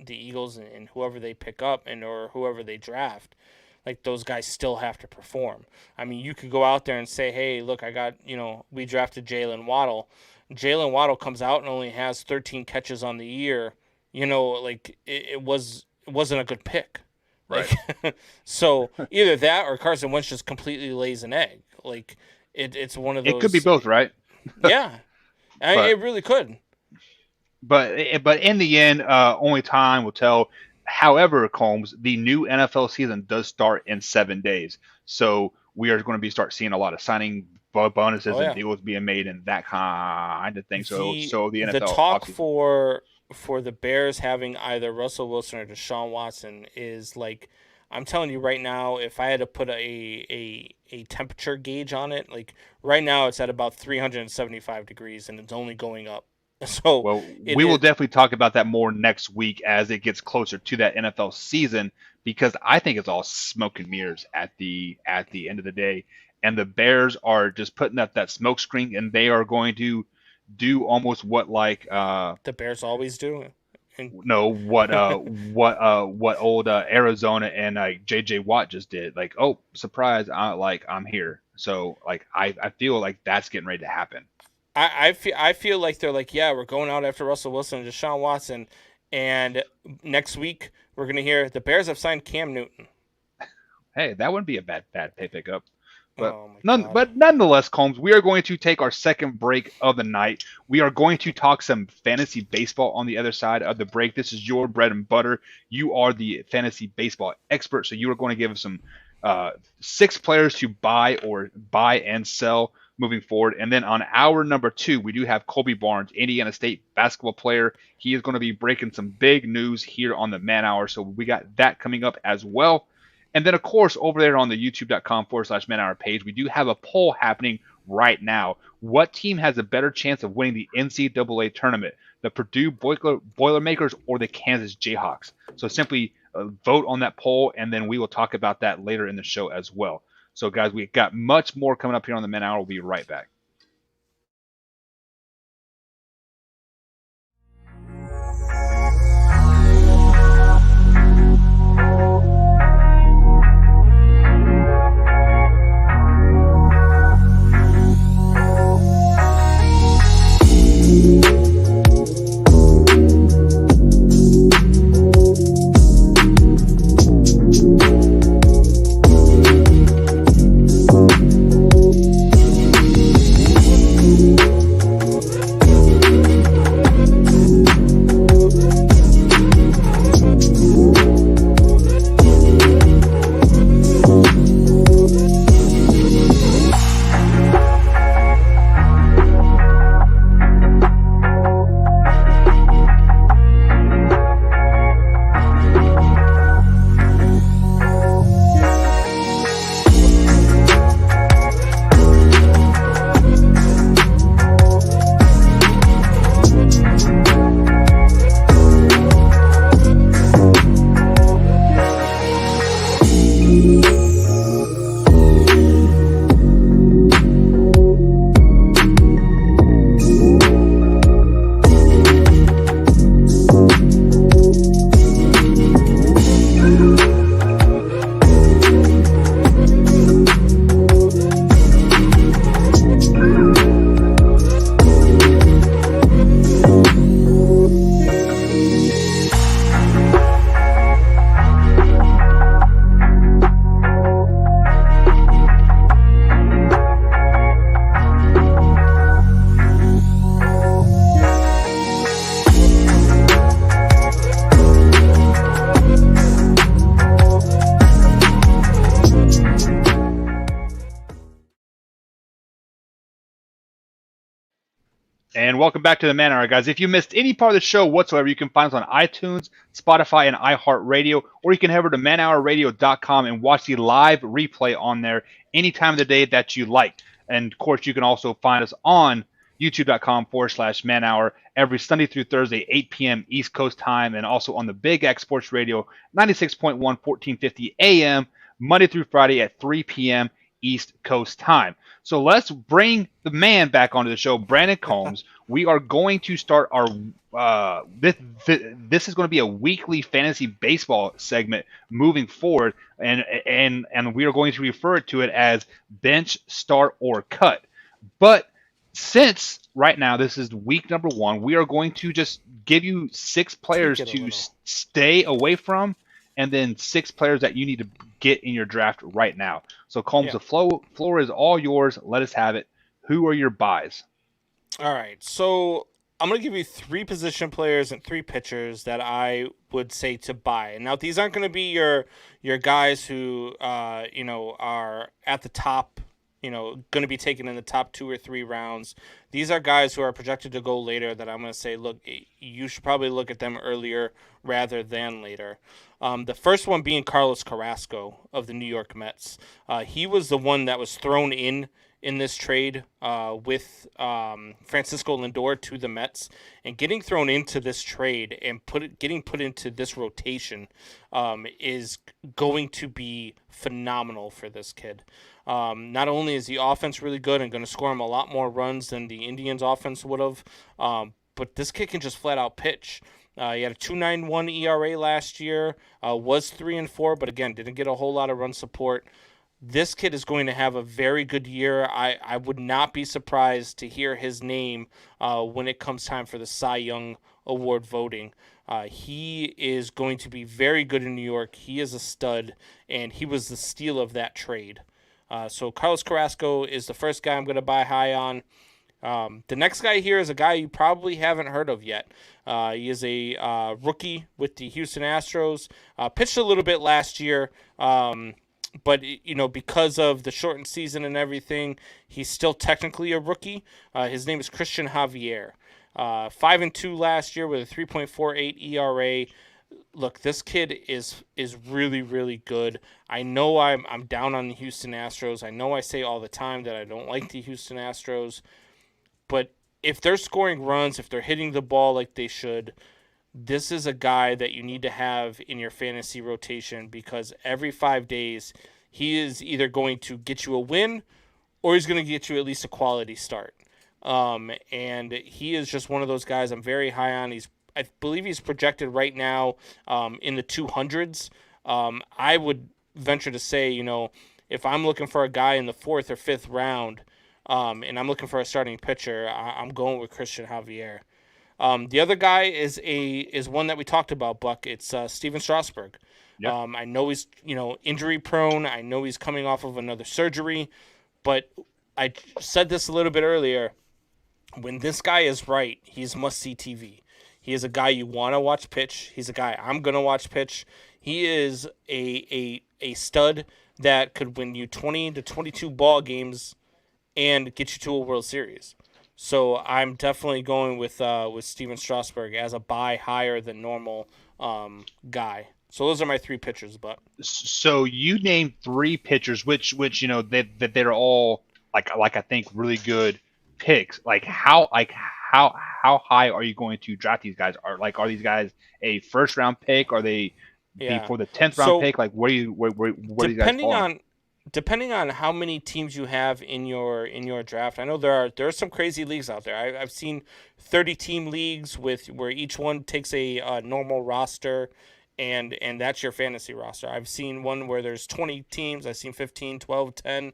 Eagles and whoever they pick up and or whoever they draft. Like those guys still have to perform. I mean, you could go out there and say, "Hey, look, I got we drafted Jalen Waddle." Jalen Waddle comes out and only has 13 catches on the year. Like it wasn't a good pick. Right. Like so either that or Carson Wentz just completely lays an egg. Like it's one of It could be those. both, right? Yeah, But it really could. but in the end, only time will tell. However, Combs, the new NFL season does start in 7 days, so we are going to be start seeing a lot of signing bonuses Oh and yeah. deals being made and that kind of thing. So the The NFL talk offseason, for the Bears having either Russell Wilson or Deshaun Watson is like, I'm telling you right now, if I had to put a temperature gauge on it, like right now it's at about 375 degrees and it's only going up. So well, it we will is. definitely talk about that more next week as it gets closer to that NFL season because I think it's all smoke and mirrors at the end of the day, and the Bears are just putting up that smoke screen and they are going to do almost what like The Bears always do. And no what old Arizona and like JJ Watt just did like surprise I'm here so like I feel like that's getting ready to happen. I feel like they're like, yeah, we're going out after Russell Wilson and Deshaun Watson, and next week we're gonna hear the Bears have signed Cam Newton. Hey, that wouldn't be a bad pay pickup. But Oh my God. nonetheless, Combs, we are going to take our second break of the night. We are going to talk some fantasy baseball on the other side of the break. This is your bread and butter. You are the fantasy baseball expert, so you are going to give us some 6 players to buy and sell moving forward. And then on hour number 2, we do have Colby Barnes, Indiana State basketball player. He is going to be breaking some big news here on the Man Hour, so we got that coming up as well. And then, of course, over there on the youtube.com/man hour page, we do have a poll happening right now. What team has a better chance of winning the NCAA tournament? The Purdue Boilermakers or the Kansas Jayhawks? So simply vote on that poll, and then we will talk about that later in the show as well. So, guys, we've got much more coming up here on the Man Hour. We'll be right back. And welcome back to the Man Hour, guys. If you missed any part of the show whatsoever, you can find us on iTunes, Spotify, and iHeartRadio, or you can head over to manhourradio.com and watch the live replay on there any time of the day that you like. And of course, you can also find us on youtube.com/manhour every Sunday through Thursday, 8 p.m. East Coast time, and also on the Big X Sports Radio, 96.1, 1450 AM, Monday through Friday at 3 p.m. East Coast time. So let's bring the man back onto the show, Brandon Combs. We are going to start our this is going to be a weekly fantasy baseball segment moving forward, and we are going to refer to it as bench, start, or cut. But since right now this is week number 1, we are going to just give you 6 players to stay away from, and then 6 players that you need to get in your draft right now. So, Combs, the floor is all yours. Let us have it. Who are your buys? All right. So, I'm going to give you 3 position players and 3 pitchers that I would say to buy. And now, these aren't going to be your guys who, are at the top, going to be taken in the top 2 or 3 rounds. These are guys who are projected to go later that I'm going to say, look, you should probably look at them earlier rather than later. The first one being Carlos Carrasco of the New York Mets. He was the one that was thrown in this trade with Francisco Lindor to the Mets, and getting thrown into this trade and getting put into this rotation is going to be phenomenal for this kid. Not only is the offense really good and going to score him a lot more runs than the Indians offense would have, but this kid can just flat out pitch. He had a 2.91 ERA last year, was 3-4, but again, didn't get a whole lot of run support. This kid is going to have a very good year. I would not be surprised to hear his name when it comes time for the Cy Young Award voting. He is going to be very good in New York. He is a stud, and he was the steal of that trade. So Carlos Carrasco is the first guy I'm going to buy high on. The next guy here is a guy you probably haven't heard of yet. He is a rookie with the Houston Astros. Pitched a little bit last year, but because of the shortened season and everything, he's still technically a rookie. His name is Christian Javier. 5-2 last year with a 3.48 ERA. Look, this kid is really really good. I know I'm down on the Houston Astros. I know I say all the time that I don't like the Houston Astros, but if they're scoring runs, if they're hitting the ball like they should, this is a guy that you need to have in your fantasy rotation because every 5 days he is either going to get you a win or he's going to get you at least a quality start. And he is just one of those guys I'm very high on. I believe he's projected right now in the 200s. I would venture to say, if I'm looking for a guy in the 4th or 5th round, and I'm looking for a starting pitcher, I'm going with Christian Javier. The other guy is one that we talked about, Buck. It's Steven Strasburg. Yep. I know he's injury prone. I know he's coming off of another surgery, but I said this a little bit earlier. When this guy is right, he's must see TV. He is a guy you want to watch pitch. He's a guy I'm gonna watch pitch. He is a stud that could win you 20 to 22 ball games and get you to a World Series. So I'm definitely going with Steven Strasburg as a buy higher than normal guy. So those are my 3 pitchers, but So you named 3 pitchers, which that they're all like I think really good picks. How high are you going to draft these guys? Are these guys a first round pick? Are they before the 10th round So pick? Like where do these guys depending fall? on depending on how many teams you have in your draft, I know there are some crazy leagues out there. I've seen 30-team leagues with where each one takes a normal roster, and that's your fantasy roster. I've seen one where there's 20 teams. I've seen 15, 12, 10,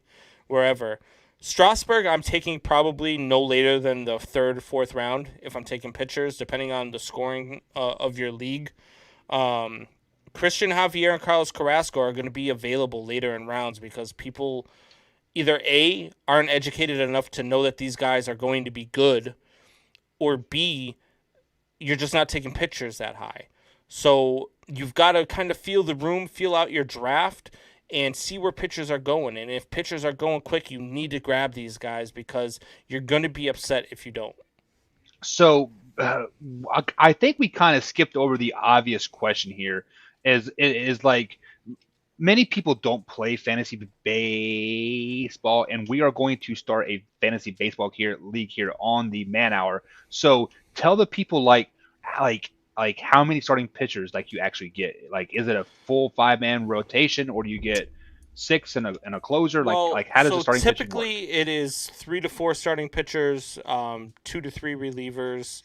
wherever. Strasburg, I'm taking probably no later than the 3rd, 4th round if I'm taking pitchers, depending on the scoring of your league. Um, Christian Javier and Carlos Carrasco are going to be available later in rounds because people either A, aren't educated enough to know that these guys are going to be good, or B, you're just not taking pitchers that high. So you've got to kind of feel the room, feel out your draft, and see where pitchers are going. And if pitchers are going quick, you need to grab these guys because you're going to be upset if you don't. So I think we kind of skipped over the obvious question here. Is like many people don't play fantasy baseball, and we are going to start a fantasy baseball league here on the Man Hour. So tell the people like how many starting pitchers you actually get. Like, is it a full 5-man rotation, or do you get 6 and a closer? Well, How does the so starting pitching work? typically it is 3 to 4 starting pitchers, 2 to 3 relievers,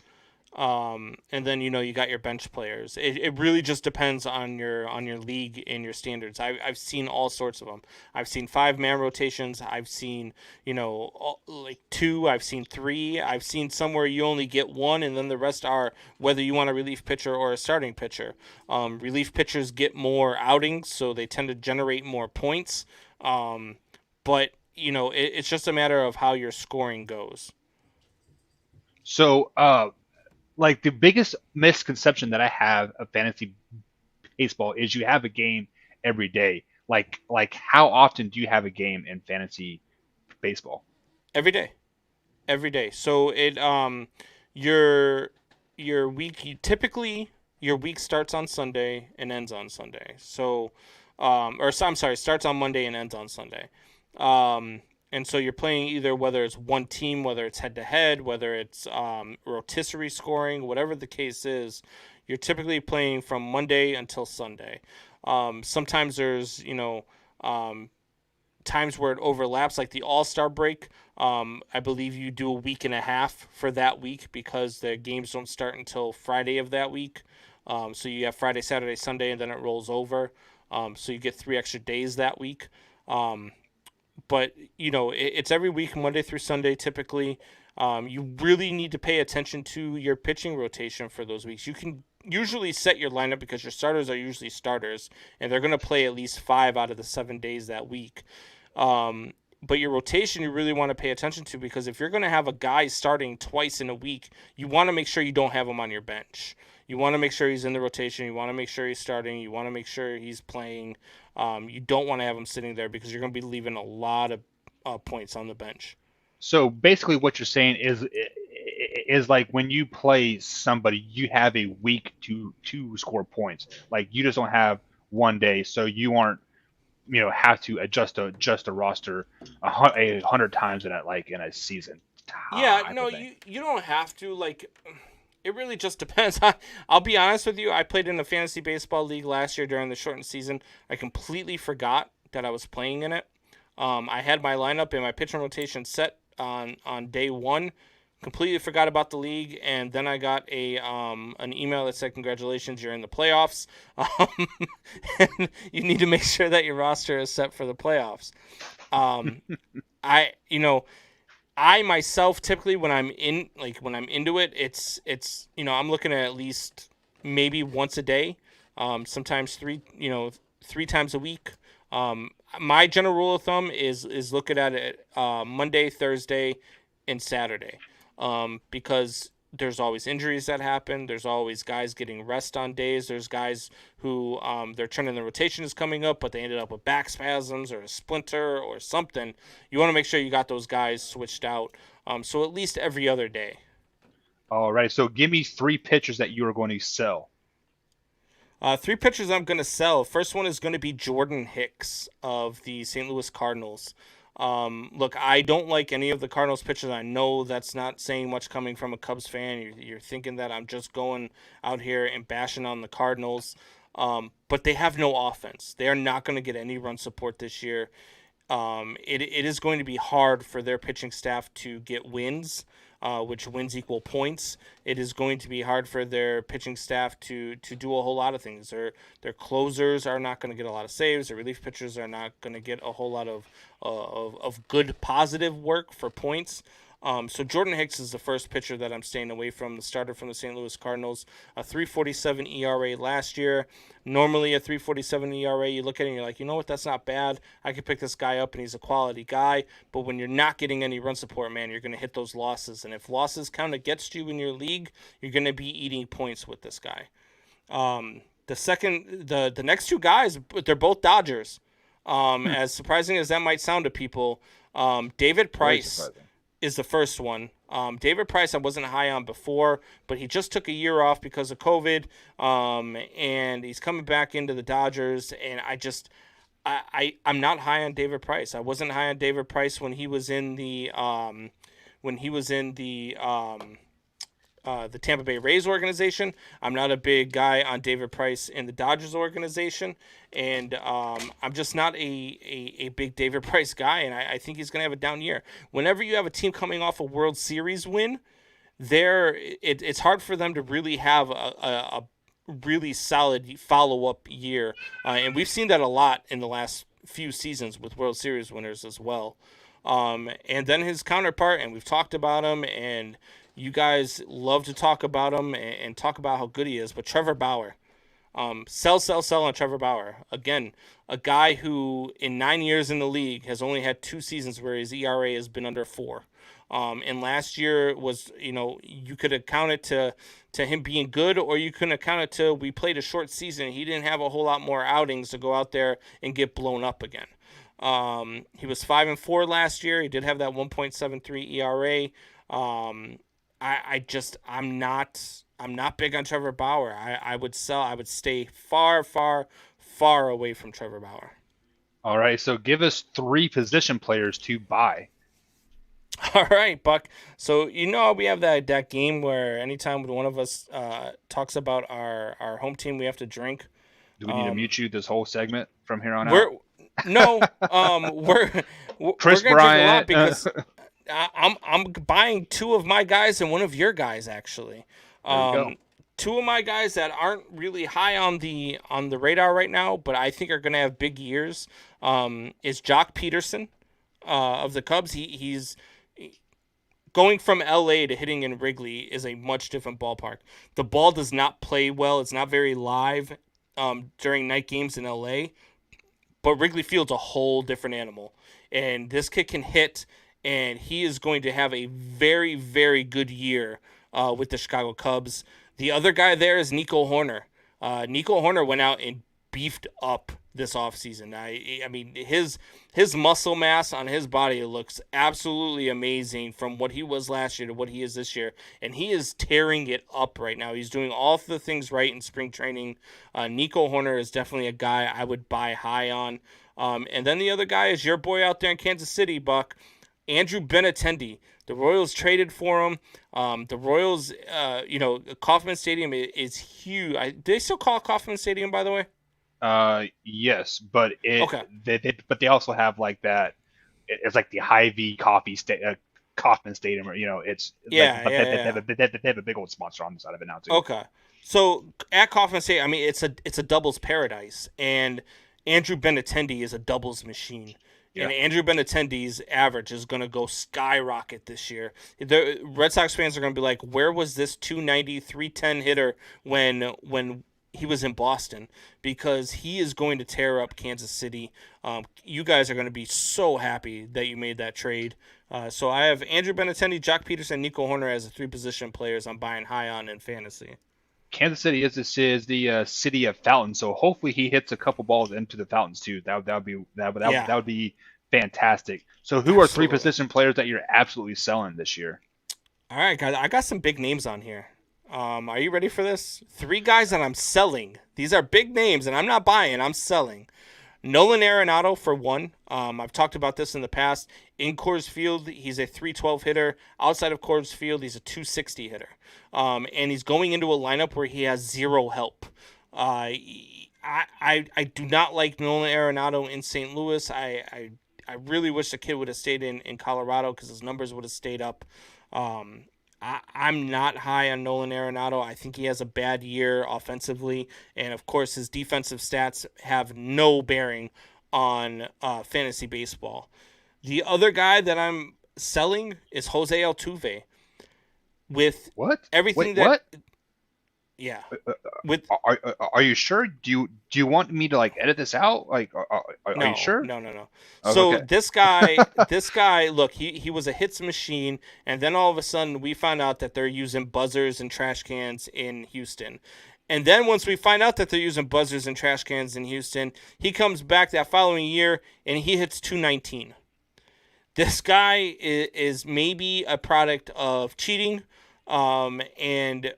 and then you got your bench players. It really just depends on your league and your standards. I've seen all sorts of them. I've seen 5-man rotations. I've seen like 2. I've seen 3. I've seen some where you only get 1, and then the rest are whether you want a relief pitcher or a starting pitcher. Relief pitchers get more outings, so they tend to generate more points. But it's just a matter of how your scoring goes. So the biggest misconception that I have of fantasy baseball is you have a game every day. How often do you have a game in fantasy baseball? Every day. Every day. So your typically your week starts on Sunday and ends on Sunday. So I'm sorry, starts on Monday and ends on Sunday. And so you're playing either whether it's one team, whether it's head to head, whether it's rotisserie scoring, whatever the case is, you're typically playing from Monday until Sunday. Sometimes there's um, times where it overlaps, like the All Star break. I believe you do a week and a half for that week because the games don't start until Friday of that week. So you have Friday, Saturday, Sunday, and then it rolls over. So you get 3 extra days that week. But it's every week, Monday through Sunday, typically. You really need to pay attention to your pitching rotation for those weeks. You can usually set your lineup because your starters are usually starters, and they're going to play at least 5 out of the 7 days that week. But your rotation, you really want to pay attention to, because if you're going to have a guy starting twice in a week, you want to make sure you don't have him on your bench. You want to make sure he's in the rotation. You want to make sure he's starting. You want to make sure he's playing. You don't want to have him sitting there, because you're going to be leaving a lot of points on the bench. So basically, what you're saying is like when you play somebody, you have a week to score points. Like you just don't have one day, so you aren't have to adjust a roster 100 times in a season Yeah, type no, of thing. you don't have to. Like, it really just depends. I'll be honest with you. I played in a fantasy baseball league last year during the shortened season. I completely forgot that I was playing in it. I had my lineup and my pitching rotation set on day one. Completely forgot about the league, and then I got an email that said, "Congratulations, you're in the playoffs." Um, and you need to make sure that your roster is set for the playoffs. Um, I I myself, typically when I'm into it, it's I'm looking at least maybe once a day, sometimes three times a week. My general rule of thumb is looking at it Monday, Thursday, and Saturday, because there's always injuries that happen. There's always guys getting rest on days. There's guys who their turn in the rotation is coming up, but they ended up with back spasms or a splinter or something. You want to make sure you got those guys switched out. So at least every other day. All right, so give me three pitchers that you are going to sell. 3 pitchers I'm going to sell. First one is going to be Jordan Hicks of the St. Louis Cardinals. Look, I don't like any of the Cardinals pitchers. I know that's not saying much coming from a Cubs fan. You're thinking that I'm just going out here and bashing on the Cardinals. But they have no offense. They are not going to get any run support this year. It is going to be hard for their pitching staff to get wins, which wins equal points. It is going to be hard for their pitching staff to do a whole lot of things. Their closers are not going to get a lot of saves. Their relief pitchers are not going to get a whole lot of good positive work for points. So Jordan Hicks is the first pitcher that I'm staying away from, the starter from the St. Louis Cardinals. A 3.47 ERA last year. Normally a 3.47 ERA, you look at it and you're like, you know what, that's not bad. I could pick this guy up and he's a quality guy. But when you're not getting any run support, man, you're going to hit those losses. And if losses count against you in your league, you're going to be eating points with this guy. The next two guys, they're both Dodgers. As surprising as that might sound to people, David Price is the first one. David Price I wasn't high on before, but he just took a year off because of COVID, and he's coming back into the Dodgers, and I'm not high on David Price. I wasn't high on David Price when he was in the the Tampa Bay Rays organization. I'm not a big guy on David Price in the Dodgers organization, and I'm just not a big David Price guy, and I think he's going to have a down year. Whenever you have a team coming off a World Series win, it's hard for them to really have a really solid follow-up year, and we've seen that a lot in the last few seasons with World Series winners as well. And then his counterpart, and we've talked about him, and you guys love to talk about him and talk about how good he is, but Trevor Bauer. Sell on Trevor Bauer. Again, a guy who in 9 years in the league has only had 2 seasons where his ERA has been under 4. And last year was, you could account it to him being good, or you can account it to we played a short season. He didn't have a whole lot more outings to go out there and get blown up again. He was 5-4 last year. He did have that 1.73 ERA. I'm not big on Trevor Bauer. I would sell. I would stay far, far, far away from Trevor Bauer. All right, so give us three position players to buy. All right, Buck. So we have that game where anytime one of us talks about our home team, we have to drink. Do we need to mute you this whole segment from here on We're out? no, Chris we're gonna drink a lot Bryant. because I'm buying 2 of my guys and 1 of your guys actually. There you go. two of my guys that aren't really high on the radar right now, but I think are going to have big years, is Jock Peterson of the Cubs. He's going from LA to hitting in Wrigley is a much different ballpark. The ball does not play well. It's not very live during night games in LA, but Wrigley Field's a whole different animal. And this kid can hit, and he is going to have a very, very good year with the Chicago Cubs. The other guy there is Nico Horner. Nico Horner went out and beefed up this offseason. I mean, his muscle mass on his body looks absolutely amazing from what he was last year to what he is this year. And he is tearing it up right now. He's doing all the things right in spring training. Nico Horner is definitely a guy I would buy high on. And then the other guy is your boy out there in Kansas City, Buck, Andrew Benintendi. The Royals traded for him. The Royals, Kauffman Stadium is huge. Did they still call it Kauffman Stadium, by the way? Yes, but Okay. but they also have like that. It's like the Hy-Vee Kauffman Stadium, or it's like, Yeah, but yeah, yeah. they have a big old sponsor on the side of it now too. Okay. So at Kauffman Stadium, I mean, it's a doubles paradise, and Andrew Benintendi is a doubles machine. Yeah, And Andrew Benintendi's average is going to go skyrocket this year. The Red Sox fans are going to be like, "Where was this 290, 310 hitter when he was in Boston?" Because he is going to tear up Kansas City. You guys are going to be so happy that you made that trade. So I have Andrew Benintendi, Jock Peterson, Nico Horner as the three position players I'm buying high on in fantasy. Kansas City is the city of fountains, so hopefully he hits a couple balls into the fountains too. Yeah, That would be fantastic. So who are three absolutely. position players that you're absolutely selling this year? All right, guys, I got some big names on here. Are you ready for this? Three guys that I'm selling. These are big names, and I'm not buying. I'm selling. Nolan Arenado for one. I've talked about this in the past. In Coors Field, he's a 312 hitter. Outside of Coors Field, he's a 260 hitter. And he's going into a lineup where he has zero help. I do not like Nolan Arenado in St. Louis. I really wish the kid would have stayed in Colorado because his numbers would have stayed up. Um, I'm not high on Nolan Arenado. I think he has a bad year offensively, and of course, his defensive stats have no bearing on fantasy baseball. The other guy that I'm selling is Jose Altuve. With What? Wait, everything that, what? yeah, Uh, uh, with are you sure? Do you want me to like edit this out? Like, are you no, sure? no, no, no. Oh, So okay. this guy, look, he was a hits machine, and then all of a sudden we found out that they're using buzzers and trash cans in Houston. And then once we find out that they're using buzzers and trash cans in Houston, he comes back that following year and he hits 219. This guy is maybe a product of cheating, and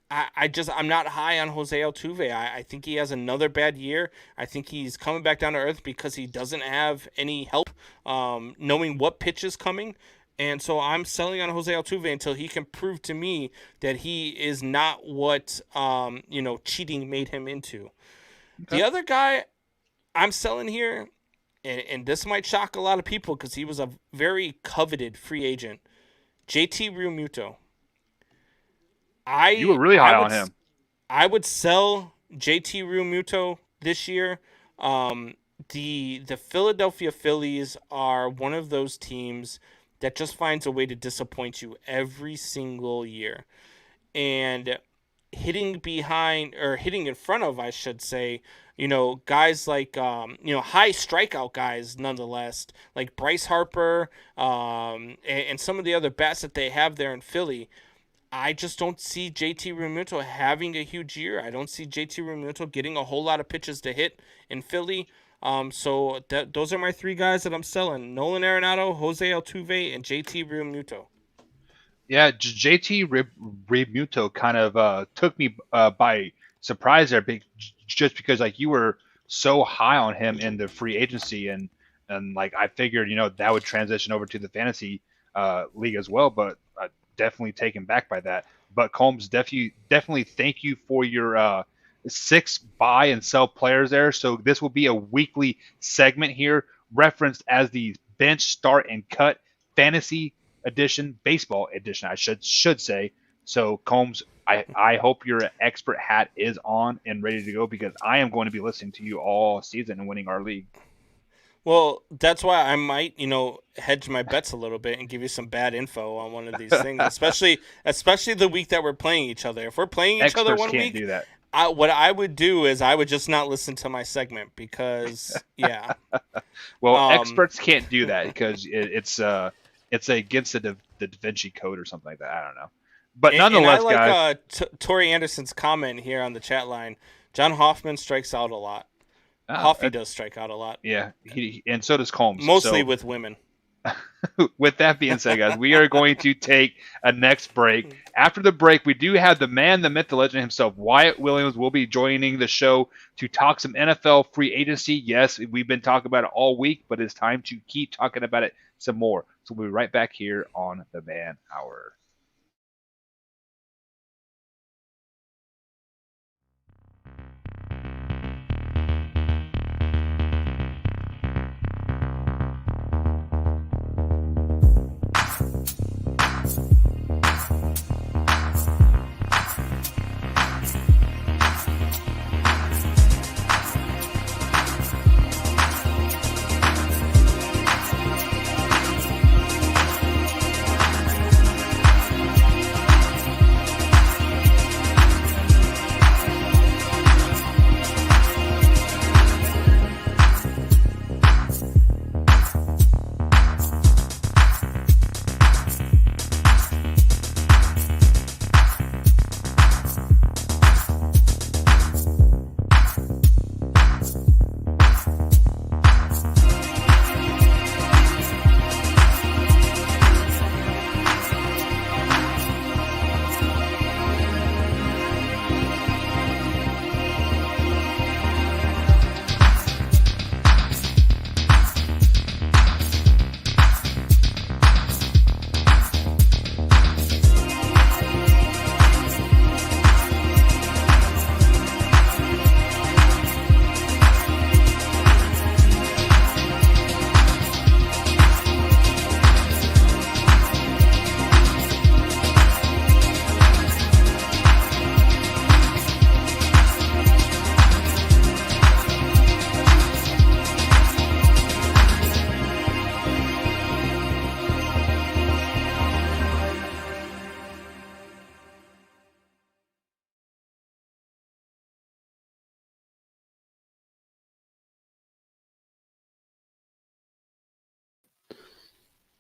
I'm not high on Jose Altuve. I think he has another bad year. I think he's coming back down to earth because he doesn't have any help knowing what pitch is coming. And so I'm selling on Jose Altuve until he can prove to me that he is not what cheating made him into. Okay. The other guy I'm selling here, and this might shock a lot of people because he was a very coveted free agent, JT Realmuto. You were I really I high would on him. I would sell JT Realmuto this year. Um, the Philadelphia Phillies are one of those teams that just finds a way to disappoint you every single year. And hitting behind or hitting in front of, I should say, guys like high strikeout guys nonetheless, like Bryce Harper, and some of the other bats that they have there in Philly. I just don't see JT Realmuto having a huge year. I don't see JT Realmuto getting a whole lot of pitches to hit in Philly. Those are my three guys that I'm selling: Nolan Arenado, Jose Altuve, and JT Realmuto. Yeah, JT Remuto kind of took me by surprise there, just because like you were so high on him in the free agency, and like I figured that would transition over to the fantasy league as well, but definitely taken back by that. But Combs, definitely thank you for your six buy and sell players there. So this will be a weekly segment here, referenced as the bench start and cut fantasy edition, baseball edition, I should say. So Combs, I hope your expert hat is on and ready to go because I am going to be listening to you all season and winning our league. Well, that's why I might, hedge my bets a little bit and give you some bad info on one of these things, especially the week that we're playing each other. If we're playing each other one can't week, do that. What I would do is I would just not listen to my segment because, yeah. Well, experts can't do that because it's against the Da Vinci Code or something like that. I don't know. But nonetheless, and I like guys. Tori Anderson's comment here on the chat line. John Hoffman strikes out a lot. Hoffy does strike out a lot. Yeah, and so does Combs. Mostly with women. With that being said, guys, we are going to take a next break. After the break, we do have the man, the myth, the legend himself, Wyatt Williams, will be joining the show to talk some NFL free agency. Yes, we've been talking about it all week, but it's time to keep talking about it some more. So we'll be right back here on the Man Hour.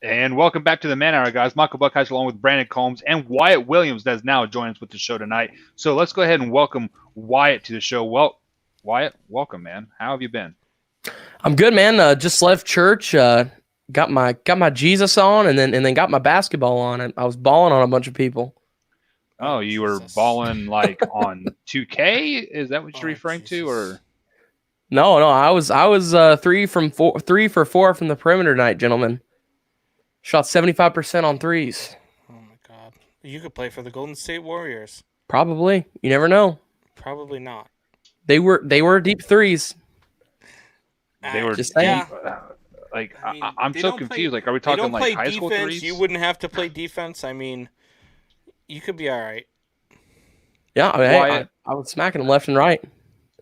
And welcome back to the Man Hour, guys. Michael Buckheis along with Brandon Combs and Wyatt Williams that is now joining us with the show tonight. So let's go ahead and welcome Wyatt to the show. Well, Wyatt, welcome, man. How have you been? I'm good, man. Just left church. Got my Jesus on, and then got my basketball on. I was balling on a bunch of people. Oh, you were balling like on 2K? Is that what you're referring to, or? No. I was 3 for 4 from the perimeter tonight, gentlemen. Shot 75% on threes. Oh my God! You could play for the Golden State Warriors. Probably. You never know. Probably not. They were deep threes. They were just deep. I'm so confused. Like, are we talking like high school threes? You wouldn't have to play defense. I mean, you could be all right. Yeah, I was smacking them left and right.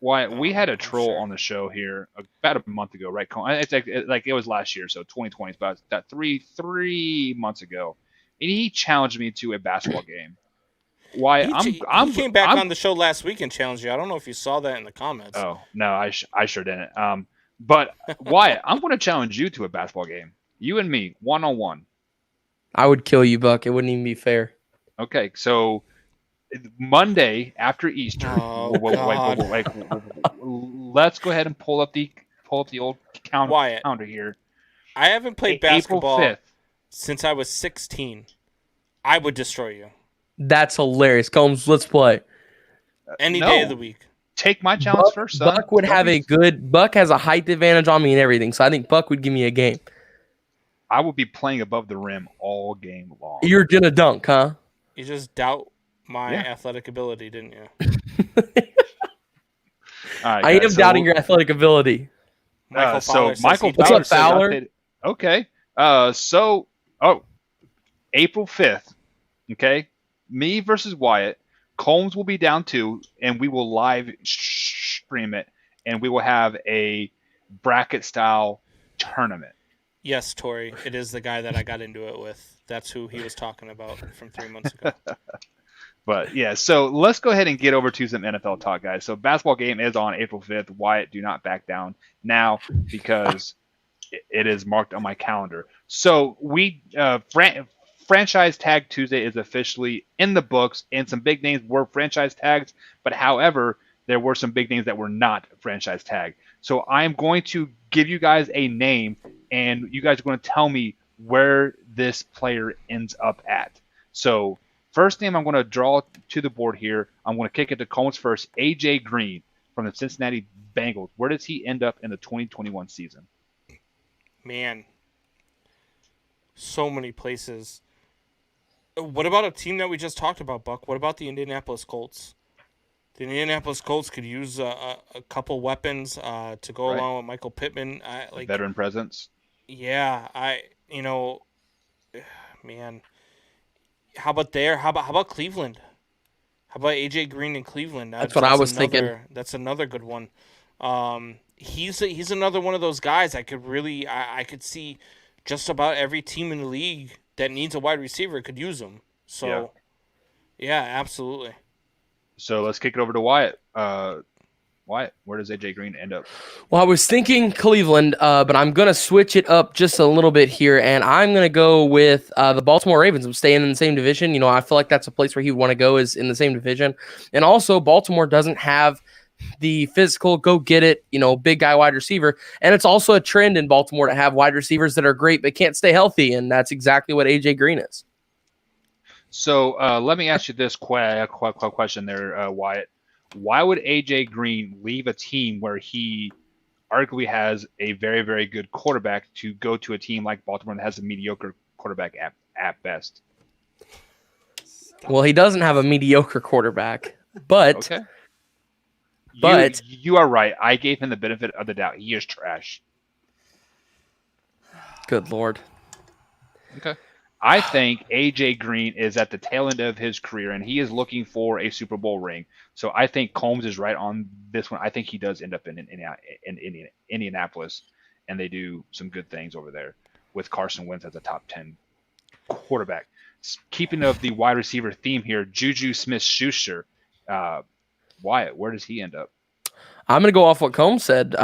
Wyatt, we had a troll on the show here about a month ago, right? It's like it was last year, so 2020. It's about that three months ago, and he challenged me to a basketball game. Wyatt, he came back on the show last week and challenged you. I don't know if you saw that in the comments. Oh no, I sure didn't. But Wyatt, I'm going to challenge you to a basketball game. You and me, 1-on-1. I would kill you, Buck. It wouldn't even be fair. Okay, so Monday after Easter. Let's go ahead and pull up the old calendar here. I haven't played basketball since I was 16. I would destroy you. That's hilarious. Combs, let's play. Any day of the week. Take my challenge first, son. Buck would have Buck has a height advantage on me and everything, so I think Buck would give me a game. I would be playing above the rim all game long. You're gonna dunk, huh? You just doubt my athletic ability, didn't you? All right, I am doubting your athletic ability. Michael Fowler. What's up, Fowler? Okay. April 5th. Okay. Me versus Wyatt. Combs will be down too, and we will live stream it, and we will have a bracket style tournament. Yes, Tori, it is the guy that I got into it with. That's who he was talking about from 3 months ago. But yeah, so let's go ahead and get over to some NFL talk, guys. So basketball game is on April 5th. Wyatt, do not back down now because it is marked on my calendar. So we franchise tag Tuesday is officially in the books, and some big names were franchise tags. But however, there were some big names that were not franchise tagged. So I am going to give you guys a name, and you guys are going to tell me where this player ends up at. So first name I'm going to draw to the board here. I'm going to kick it to Combs first. AJ Green from the Cincinnati Bengals. Where does he end up in the 2021 season? Man, so many places. What about a team that we just talked about, Buck? What about the Indianapolis Colts? The Indianapolis Colts could use a couple weapons to go along with Michael Pittman. Veteran presence. Yeah, man. How about there? How about Cleveland? How about AJ Green in Cleveland? That's what I was thinking. That's another good one. He's another one of those guys I could see just about every team in the league that needs a wide receiver could use him. So, yeah absolutely. So let's kick it over to Wyatt. Wyatt, where does AJ Green end up? Well, I was thinking Cleveland, but I'm going to switch it up just a little bit here, and I'm going to go with the Baltimore Ravens. I'm staying in the same division. You know, I feel like that's a place where he would want to go, is in the same division. And also, Baltimore doesn't have the physical, go-get-it, big guy wide receiver. And it's also a trend in Baltimore to have wide receivers that are great but can't stay healthy, and that's exactly what AJ Green is. So let me ask you this question there, Wyatt. Why would AJ Green leave a team where he arguably has a very, very good quarterback to go to a team like Baltimore that has a mediocre quarterback at best? Well, he doesn't have a mediocre quarterback, but okay. But you are right. I gave him the benefit of the doubt. He is trash. Good Lord. Okay. I think AJ Green is at the tail end of his career, and he is looking for a Super Bowl ring. So I think Combs is right on this one. I think he does end up in Indianapolis, and they do some good things over there with Carson Wentz as a top 10 quarterback. Keeping of the wide receiver theme here, Juju Smith-Schuster. Wyatt, where does he end up? I'm going to go off what Combs said.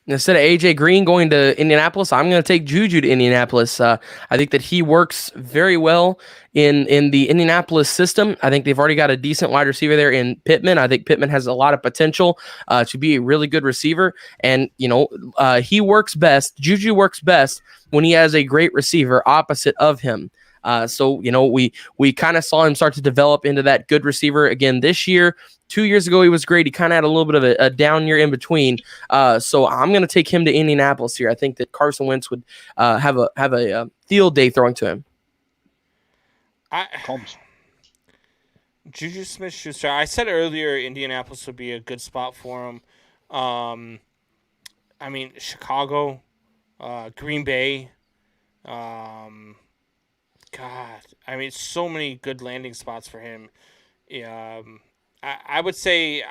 Instead of AJ Green going to Indianapolis, I'm going to take Juju to Indianapolis. I think that he works very well in the Indianapolis system. I think they've already got a decent wide receiver there in Pittman. I think Pittman has a lot of potential to be a really good receiver. And, he works best. Juju works best when he has a great receiver opposite of him. So we kind of saw him start to develop into that good receiver again this year. 2 years ago, he was great. He kind of had a little bit of a down year in between. So I'm going to take him to Indianapolis here. I think that Carson Wentz would have a field day throwing to him. Juju Smith-Schuster. I said earlier Indianapolis would be a good spot for him. Chicago, Green Bay. So many good landing spots for him. I would say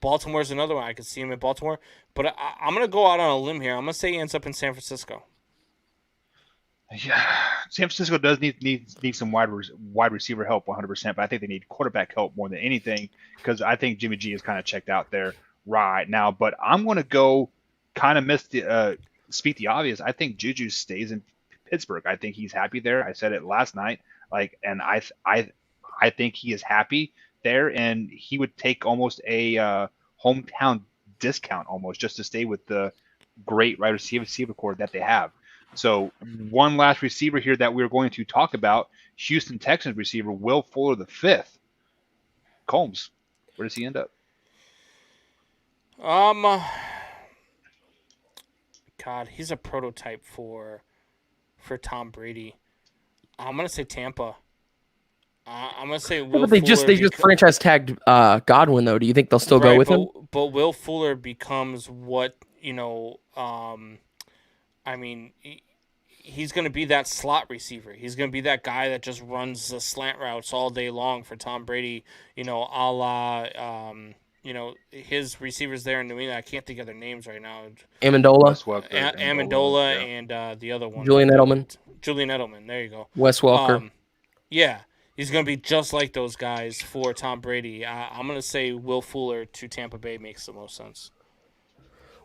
Baltimore's another one. I could see him in Baltimore, but I'm going to go out on a limb here. I'm going to say he ends up in San Francisco. Yeah, San Francisco does need some wide receiver help 100%, but I think they need quarterback help more than anything because I think Jimmy G is kind of checked out there right now. But I'm going to go kind of speak the obvious. I think Juju stays in Pittsburgh. I think he's happy there. I said it last night. And I think he is happy there, and he would take almost a hometown discount almost just to stay with the great wide receiver core that they have. So one last receiver here that we're going to talk about, Houston Texans receiver Will Fuller V. Combs, where does he end up? God, he's a prototype for Tom Brady. I'm gonna say Tampa. I'm gonna say Will. But they just franchise tagged Godwin though. Do you think they'll still go with him? But Will Fuller becomes what he's going to be that slot receiver. He's going to be that guy that just runs the slant routes all day long for Tom Brady, a la, his receivers there in New England. I can't think of their names right now. Amendola, Wes Welker, Amendola yeah. and the other one. Julian Edelman, Julian Edelman. There you go. Wes Welker. Yeah. He's going to be just like those guys for Tom Brady. I'm going to say Will Fuller to Tampa Bay makes the most sense.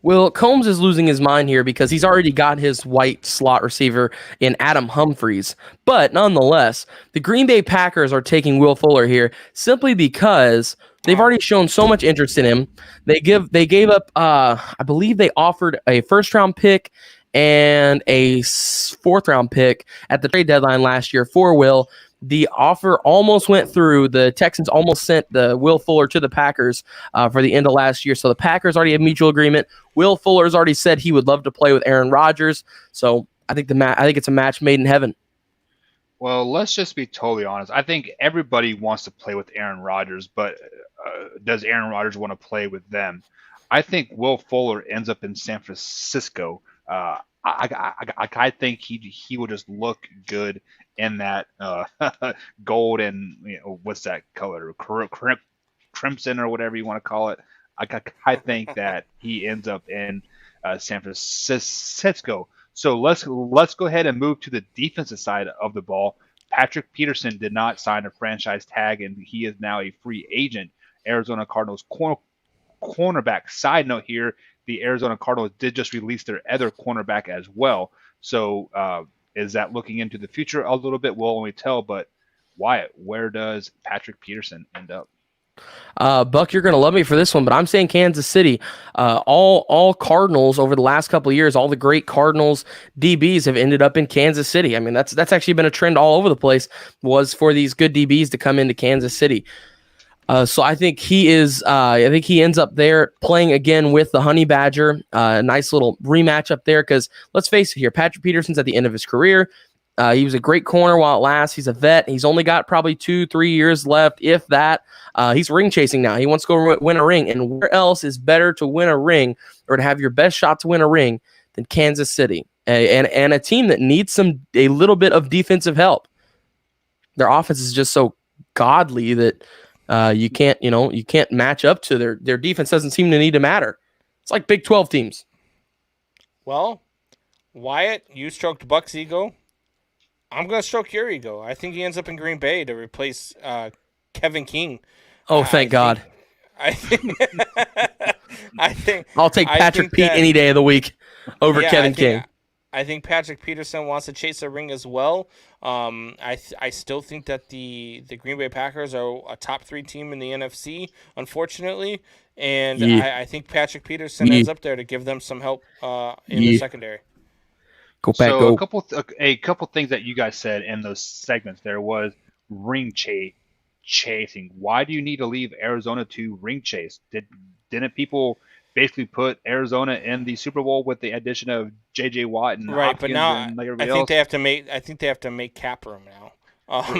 Well, Combs is losing his mind here because he's already got his white slot receiver in Adam Humphries. But nonetheless, the Green Bay Packers are taking Will Fuller here simply because they've already shown so much interest in him. They gave up, I believe they offered a first-round pick and a fourth-round pick at the trade deadline last year for Will. The offer almost went through. The Texans almost sent the Will Fuller to the Packers for the end of last year. So the Packers already have mutual agreement. Will Fuller's already said he would love to play with Aaron Rodgers. So I think I think it's a match made in heaven. Well, let's just be totally honest. I think everybody wants to play with Aaron Rodgers, but does Aaron Rodgers want to play with them? I think Will Fuller ends up in San Francisco. I think he will just look good in that gold and what's that color, crimson or whatever you want to call it. I think that he ends up in San Francisco. So let's go ahead and move to the defensive side of the ball. Patrick Peterson did not sign a franchise tag, and he is now a free agent. Arizona Cardinals cornerback. Side note here, the Arizona Cardinals did just release their other cornerback as well. So is that looking into the future a little bit? We'll only tell. But Wyatt, where does Patrick Peterson end up? Buck, you're going to love me for this one, but I'm saying Kansas City. All Cardinals over the last couple of years, all the great Cardinals DBs have ended up in Kansas City. I mean, that's actually been a trend all over the place, was for these good DBs to come into Kansas City. So I think he is. I think he ends up there playing again with the Honey Badger. A nice little rematch up there because let's face it here, Patrick Peterson's at the end of his career. He was a great corner while it lasts. He's a vet. He's only got probably 2-3 years left, if that. He's ring chasing now. He wants to go win a ring. And where else is better to win a ring or to have your best shot to win a ring than Kansas City? And a team that needs a little bit of defensive help. Their offense is just so godly that you can't match up to their defense. Doesn't seem to need to matter. It's like Big 12 teams. Well, Wyatt, you stroked Buck's ego. I'm going to stroke your ego. I think he ends up in Green Bay to replace Kevin King. Oh, thank God. I think I'll take Patrick Pete any day of the week over Kevin King. I think Patrick Peterson wants to chase a ring as well. I still think that the Green Bay Packers are a top 3 team in the NFC, unfortunately. And I think Patrick Peterson ends up there to give them some help in the secondary. Go Pack, so go. a couple things that you guys said in those segments there was ring chasing. Why do you need to leave Arizona to ring chase? Didn't people basically put Arizona in the Super Bowl with the addition of J.J. Watt and right? Hopkins But now and I think they have to make. I think they have to make cap room now.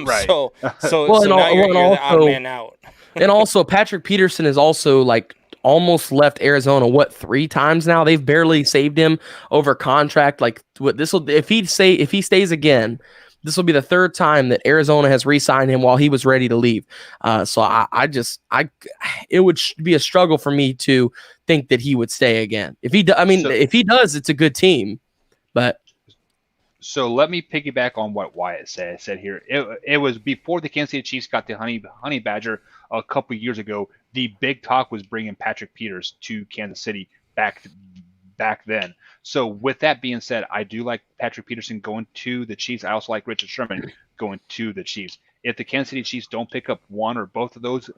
Right. So well, now you're the also, odd man out. And also, Patrick Peterson is also like almost left Arizona 3 times now. They've barely saved him over contract. Like if he stays again, this will be the 3rd time that Arizona has re-signed him while he was ready to leave. So it would be a struggle for me to think that he would stay again. If he does, it's a good team. But so let me piggyback on what Wyatt said here. It was before the Kansas City Chiefs got the Honey Badger a couple years ago. The big talk was bringing Patrick Peters to Kansas City back then. So with that being said, I do like Patrick Peterson going to the Chiefs. I also like Richard Sherman going to the Chiefs. If the Kansas City Chiefs don't pick up one or both of those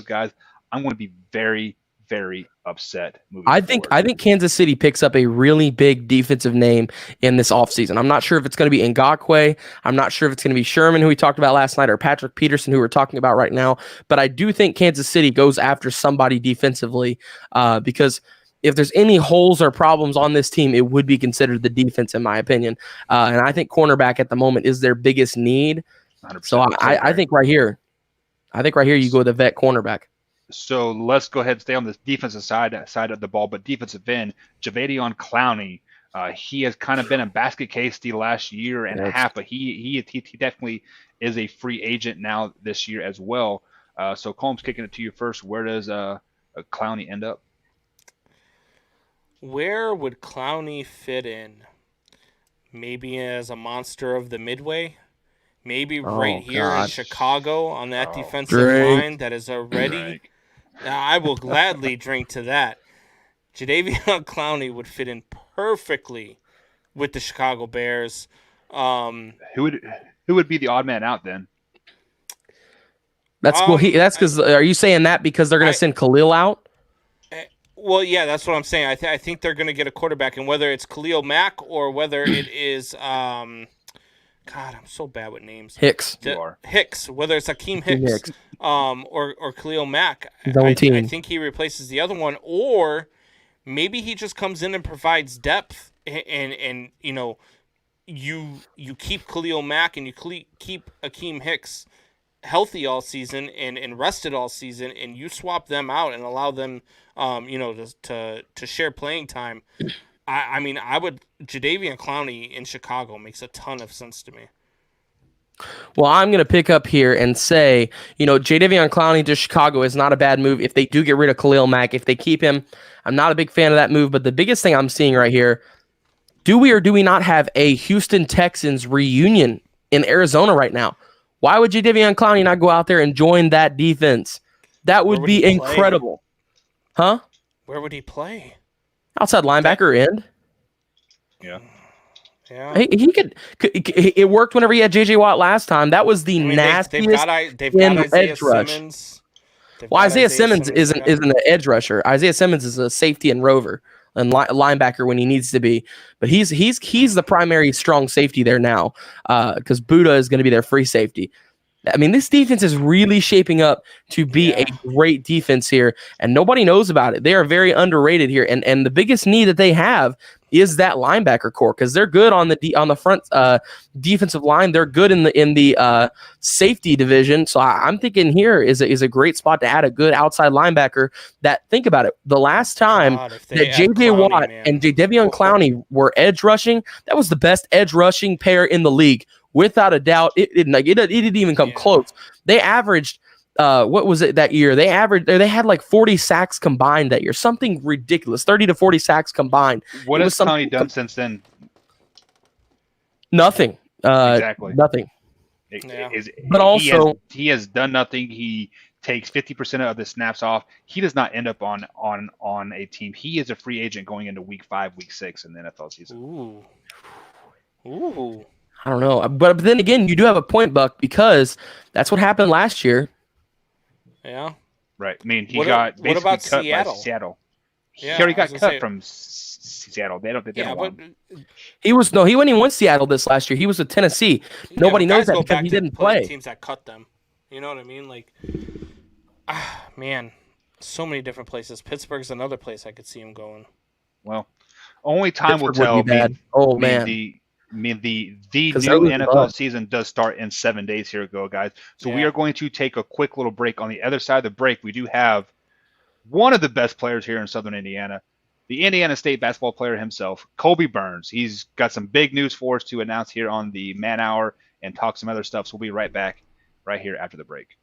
guys, I'm going to be very, very upset. I think Kansas City picks up a really big defensive name in this offseason. I'm not sure if it's going to be Ngakoue. I'm not sure if it's going to be Sherman, who we talked about last night, or Patrick Peterson, who we're talking about right now. But I do think Kansas City goes after somebody defensively because if there's any holes or problems on this team, it would be considered the defense, in my opinion. And I think cornerback at the moment is their biggest need. So I think right here, you go with the vet cornerback. So let's go ahead and stay on this defensive side of the ball, but defensive end, Jadeveon Clowney He has kind of been a basket case the last year and a half, but he definitely is a free agent now this year as well. So Combs, kicking it to you first. Where does Clowney end up? Where would Clowney fit in? Maybe as a monster of the Midway? Maybe right here in Chicago on that defensive line that is already... I will gladly drink to that. Jadeveon Clowney would fit in perfectly with the Chicago Bears. Who would be the odd man out then? That's that's because. Are you saying that because they're going to send Khalil out? Well, yeah, that's what I'm saying. I think they're going to get a quarterback, and whether it's Khalil Mack or whether it is, God, I'm so bad with names. Hicks. Hicks. Whether it's Akeem Hicks, or Khalil Mack. I think he replaces the other one, or maybe he just comes in and provides depth, and you know, you keep Khalil Mack and you keep Akeem Hicks healthy all season and rested all season, and you swap them out and allow them, to share playing time. I mean, Jadeveon Clowney in Chicago makes a ton of sense to me. Well, I'm going to pick up here and say, Jadeveon Clowney to Chicago is not a bad move. If they do get rid of Khalil Mack, if they keep him, I'm not a big fan of that move. But the biggest thing I'm seeing right here, do we or do we not have a Houston Texans reunion in Arizona right now? Why would Jadeveon Clowney not go out there and join that defense? That would be incredible. Huh? Where would he play? Outside linebacker end. Yeah. Yeah. He could. It worked whenever he had J.J. Watt last time. That was the nastiest they've got edge rush. Simmons. Well, Isaiah Simmons isn't an edge rusher. Isaiah Simmons is a safety and rover and linebacker when he needs to be. But he's the primary strong safety there now because Buddha is going to be their free safety. I mean, this defense is really shaping up to be a great defense here, and nobody knows about it. They are very underrated here, and the biggest need that they have is that linebacker core because they're good on the front defensive line. They're good in the safety division. So I'm thinking here is a great spot to add a good outside linebacker. That think about it. The last time that J.J. Watt and Jadeveon Clowney were edge rushing, that was the best edge rushing pair in the league. Without a doubt, it didn't even come close. They averaged, what was it that year? They had like 40 sacks combined that year, something ridiculous, 30 to 40 sacks combined. What has Clowney done since then? Nothing. Exactly. Nothing. But also, he has done nothing. He takes 50% of the snaps off. He does not end up on a team. He is a free agent going into week 5, week 6 in the NFL season. Ooh. I don't know. But then again, you do have a point, Buck, because that's what happened last year. Yeah. Right. I mean, he got basically cut Seattle? by Seattle. Yeah, he already got cut from Seattle. They don't want him. He wasn't even with Seattle this last year. He was with Tennessee. Nobody knows that because he didn't play. Teams that cut them. You know what I mean? Like, man, so many different places. Pittsburgh's another place I could see him going. Well, only time will tell. The new NFL season does start in 7 days here ago, guys. So we are going to take a quick little break. On the other side of the break, we do have one of the best players here in Southern Indiana, the Indiana State basketball player himself, Kobe Burns. He's got some big news for us to announce here on the Man Hour and talk some other stuff. So we'll be right back right here after the break.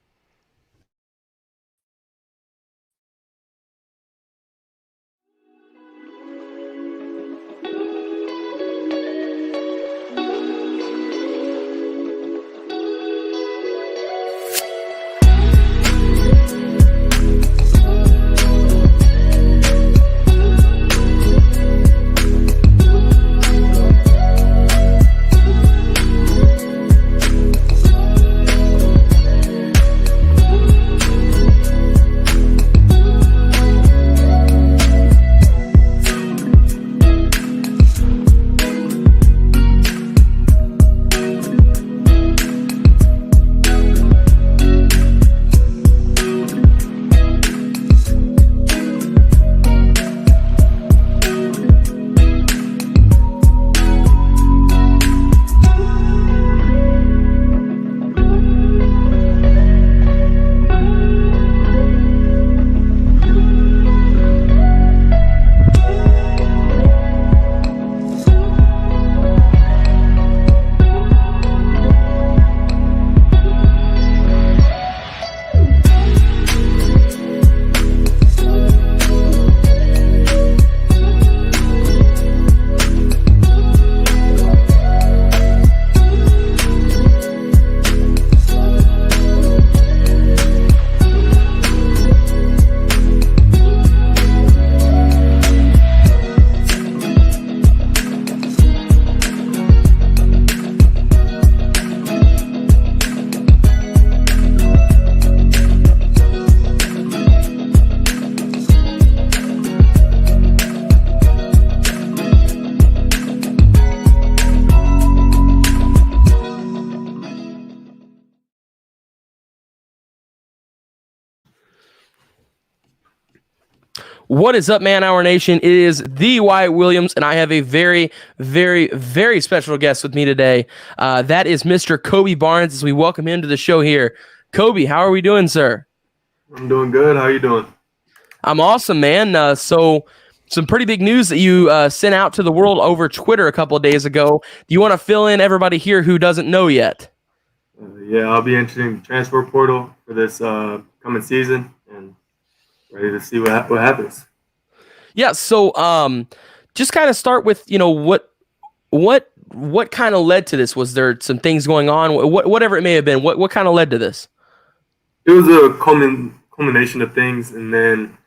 What is up, Man Hour Nation? It is the Wyatt Williams, and I have a very, very, very special guest with me today. That is Mr. Kobe Barnes, as we welcome him to the show here. Kobe, how are we doing, sir? I'm doing good. How are you doing? I'm awesome, man. So some pretty big news that you sent out to the world over Twitter a couple of days ago. Do you want to fill in everybody here who doesn't know yet? Yeah, I'll be entering the transfer portal for this coming season and ready to see what happens. Yeah, so just kind of start with, what kind of led to this? Was there some things going on? Whatever it may have been, what kind of led to this? It was a culmination of things, and then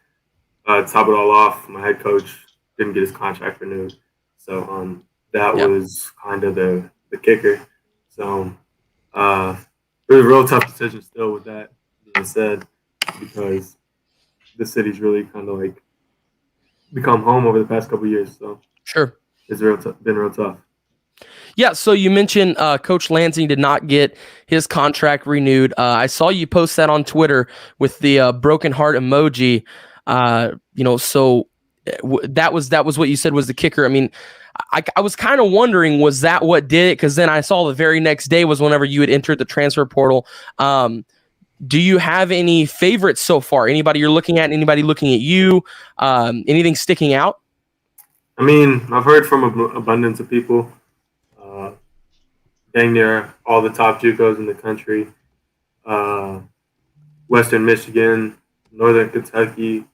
to top it all off, my head coach didn't get his contract renewed. So that was kind of the kicker. So it was a real tough decision still with that being said, because the city's really kind of like become home over the past couple of years. So sure, it's been real tough. Yeah, so you mentioned Coach Lansing did not get his contract renewed. I saw you post that on Twitter with the broken heart emoji. So that was what you said was the kicker. I mean, I was kind of wondering, was that what did it? Because then I saw the very next day was whenever you had entered the transfer portal. Do you have any favorites so far? Anybody you're looking at? Anybody looking at you? Anything sticking out? I mean, I've heard from abundance of people. Dang near all the top JUCOs in the country. Western Michigan, Northern Kentucky,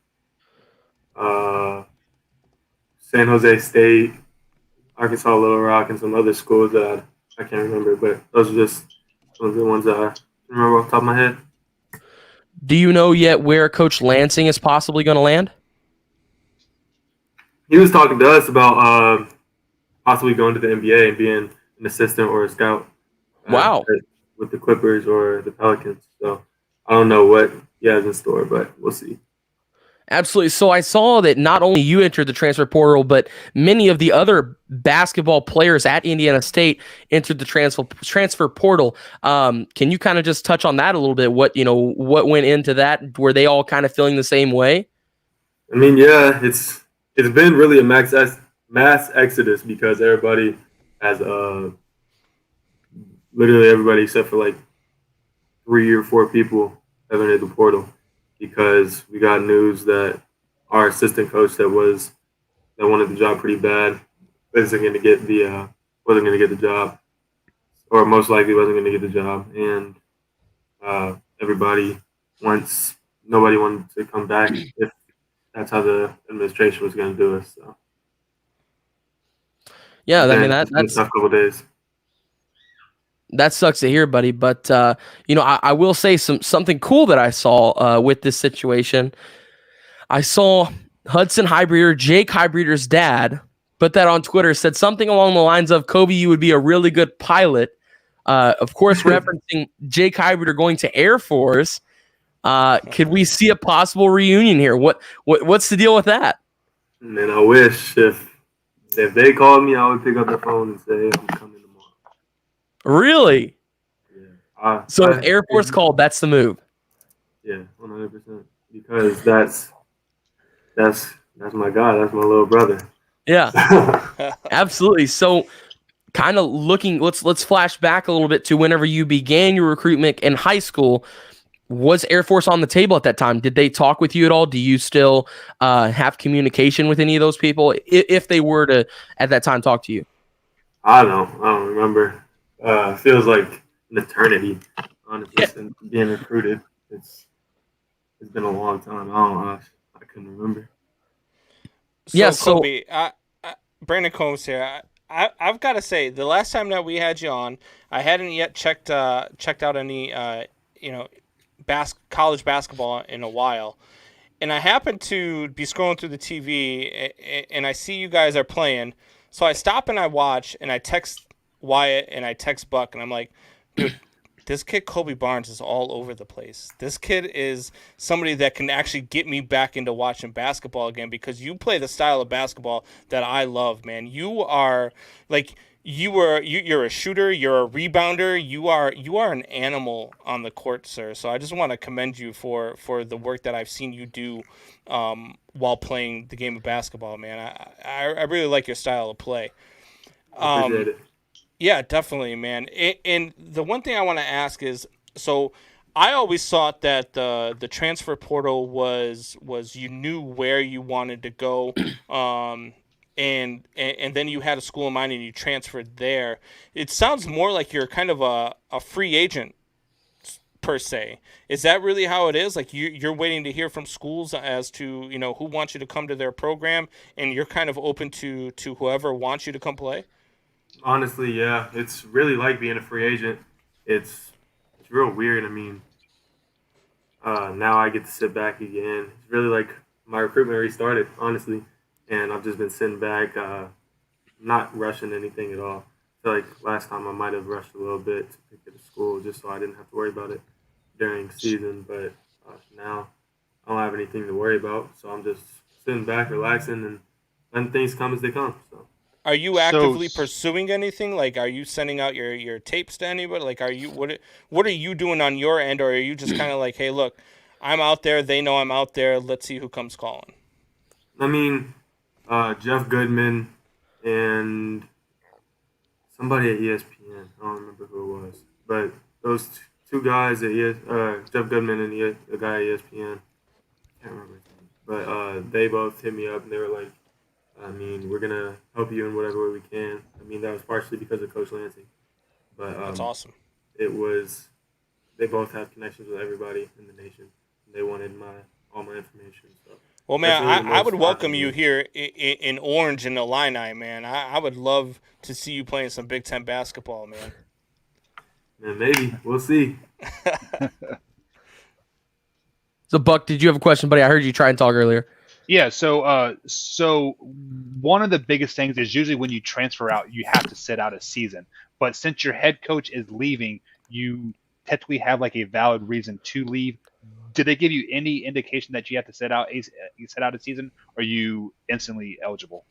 San Jose State, Arkansas Little Rock, and some other schools that I can't remember, but those are just some of the ones that I remember off the top of my head. Do you know yet where Coach Lansing is possibly going to land? He was talking to us about possibly going to the NBA and being an assistant or a scout. Wow. With the Clippers or the Pelicans. So I don't know what he has in store, but we'll see. Absolutely. So I saw that not only you entered the transfer portal, but many of the other basketball players at Indiana State entered the transfer portal. Can you kind of just touch on that a little bit? What went into that? Were they all kind of feeling the same way? I mean, yeah, it's been really a mass exodus because everybody has literally everybody except for like 3 or 4 people have entered the portal, because we got news that our assistant coach that wanted the job pretty bad wasn't going to get the job, or most likely wasn't going to get the job, and nobody wanted to come back if that's how the administration was going to do it. So yeah, I mean that's a tough couple of days. That sucks to hear, buddy. But I will say something cool that I saw with this situation. I saw Hudson Highbreeder, Jake Highbreeder's dad, put that on Twitter, said something along the lines of, "Kobe, you would be a really good pilot." Of course, referencing Jake Highbreeder going to Air Force. Could we see a possible reunion here? What's the deal with that? Man, I wish if they called me, I would pick up the phone and say, "I'm coming tomorrow." Really? Yeah. So if Air Force called, that's the move. Yeah, 100%. Because that's my guy. That's my little brother. Yeah, absolutely. So, kind of looking, let's flash back a little bit to whenever you began your recruitment in high school. Was Air Force on the table at that time? Did they talk with you at all? Do you still have communication with any of those people, if they were to at that time talk to you? I don't remember. Feels like an eternity, honestly, since being recruited. It's been a long time. I couldn't remember. So Kobe, Brandon Combs here. I've got to say, the last time that we had you on, I hadn't yet checked out any college basketball in a while, and I happened to be scrolling through the TV and I see you guys are playing, so I stop and I watch and I text Wyatt and I text Buck and I'm like, dude, this kid Kobe Barnes is all over the place. This kid is somebody that can actually get me back into watching basketball again, because you play the style of basketball that I love, man. You are like, you're a shooter, you're a rebounder, you are an animal on the court, sir. So I just want to commend you for the work that I've seen you do while playing the game of basketball, man. I really like your style of play. I appreciate it. Yeah, definitely, man. And the one thing I want to ask is, so I always thought that the transfer portal was you knew where you wanted to go, and then you had a school in mind and you transferred there. It sounds more like you're kind of a free agent per se. Is that really how it is? Like you're waiting to hear from schools as to who wants you to come to their program, and you're kind of open to whoever wants you to come play. Honestly, yeah, it's really like being a free agent. It's real weird. I mean, now I get to sit back again. It's really like my recruitment restarted, honestly, and I've just been sitting back, not rushing anything at all. I feel like last time I might have rushed a little bit to pick at a school just so I didn't have to worry about it during season, but now I don't have anything to worry about, so I'm just sitting back, relaxing, and letting things come as they come. So. Are you So actively pursuing anything? Like, are you sending out your tapes to anybody? Like, what are you doing on your end, or are you just kind of like, hey, look, I'm out there. They know I'm out there. Let's see who comes calling. I mean, Jeff Goodman and somebody at ESPN. I don't remember who it was, but those two guys at Jeff Goodman and the guy at ESPN. I can't remember his name, but they both hit me up and they were like, I mean, we're gonna help you in whatever way we can. I mean, that was partially because of Coach Lansing, but That's awesome. it was they both have connections with everybody in the nation. And they wanted all my information. So Well, that's man, really the I would most welcome awesome you thing. here in Orange in Illini, man. I would love to see you playing some Big Ten basketball, man. Man, maybe we'll see. So, Buck, did you have a question, buddy? I heard you try and talk earlier. yeah, so one of the biggest things is usually when you transfer out, you have to sit out a season. But since your head coach is leaving, you technically have like a valid reason to leave. Did they give you any indication that you have to sit out a season, or are you instantly eligible?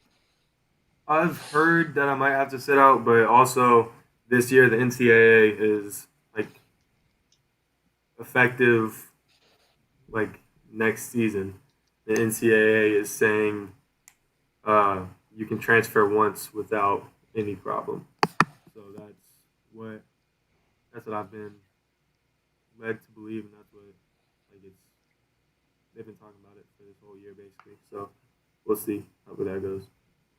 I've heard that I might have to sit out, but also this year the NCAA is like effective like next season. The NCAA is saying you can transfer once without any problem. So what that's what I've been led to believe, and that's what like it's they've been talking about it for this whole year basically. So we'll see how that goes.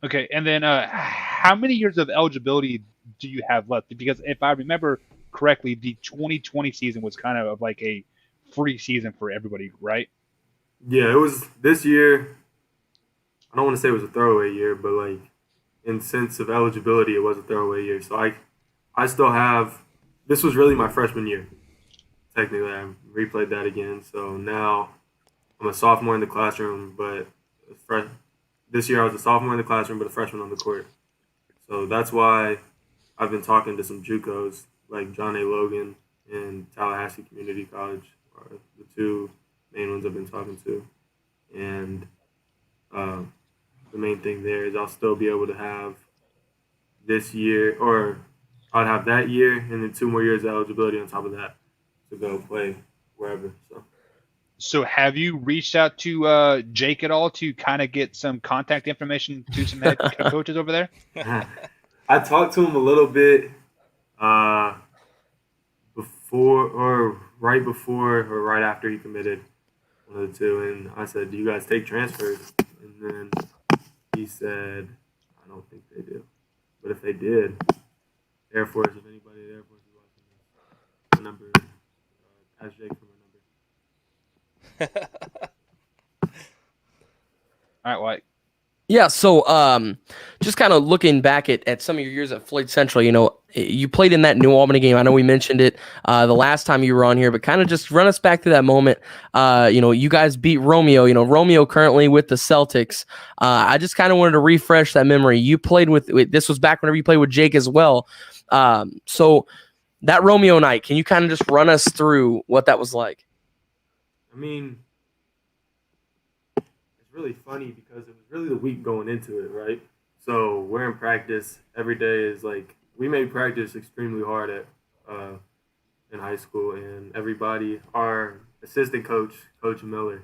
Okay, and then how many years of eligibility do you have left? Because if I remember correctly, the 2020 season was kind of like a free season for everybody, right? Yeah, it was this year. I don't want to say it was a throwaway year, but like in sense of eligibility, it was a throwaway year. So I still have. This was really my freshman year. Technically, I replayed that again. So now I'm a sophomore in the classroom, but this year I was a sophomore in the classroom, but a freshman on the court. So that's why I've been talking to some JUCOs like John A. Logan and Tallahassee Community College are the two main ones I've been talking to. And uh, the main thing there is I'll still be able to have this year, or I'd have that year and then 2 more years of eligibility on top of that to go play wherever. So So have you reached out to Jake at all to kind of get some contact information to some head coaches over there? I talked to him a little bit uh, before, or right before, or right after he committed, one of the two, and I said, "Do you guys take transfers?" And then he said, "I don't think they do, but if they did, Air Force, if anybody at Air Force is watching this, the number, ask Jake for my number." All right, well, Yeah, so just kind of looking back at some of your years at Floyd Central, you played in that New Albany game. I know we mentioned it the last time you were on here, but kind of just run us back to that moment. You guys beat Romeo. Romeo currently with the Celtics. I just kind of wanted to refresh that memory. You played with this was back whenever you played with Jake as well. So that Romeo night, can you kind of just run us through what that was like? I mean, it's really funny because it was really the week going into it, right? So we're in practice every day. Is like we made practice extremely hard at in high school, and everybody, our assistant coach, Coach Miller,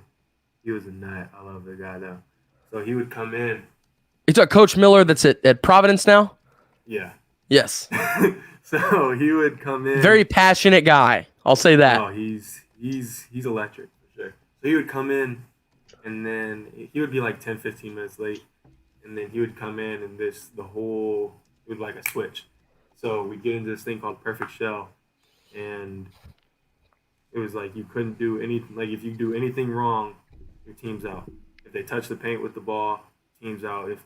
he was a nut. I love the guy though. So he would come in. You talk Coach Miller that's at Providence now? Yeah. Yes. So he would come in. Very passionate guy. I'll say that. Oh, he's electric for sure. So he would come in, and then he would be like 10, 15 minutes late, and then he would come in, and it would like a switch. So we'd get into this thing called Perfect Shell, and it was like you couldn't do anything. Like if you do anything wrong, your team's out. If they touch the paint with the ball, team's out. If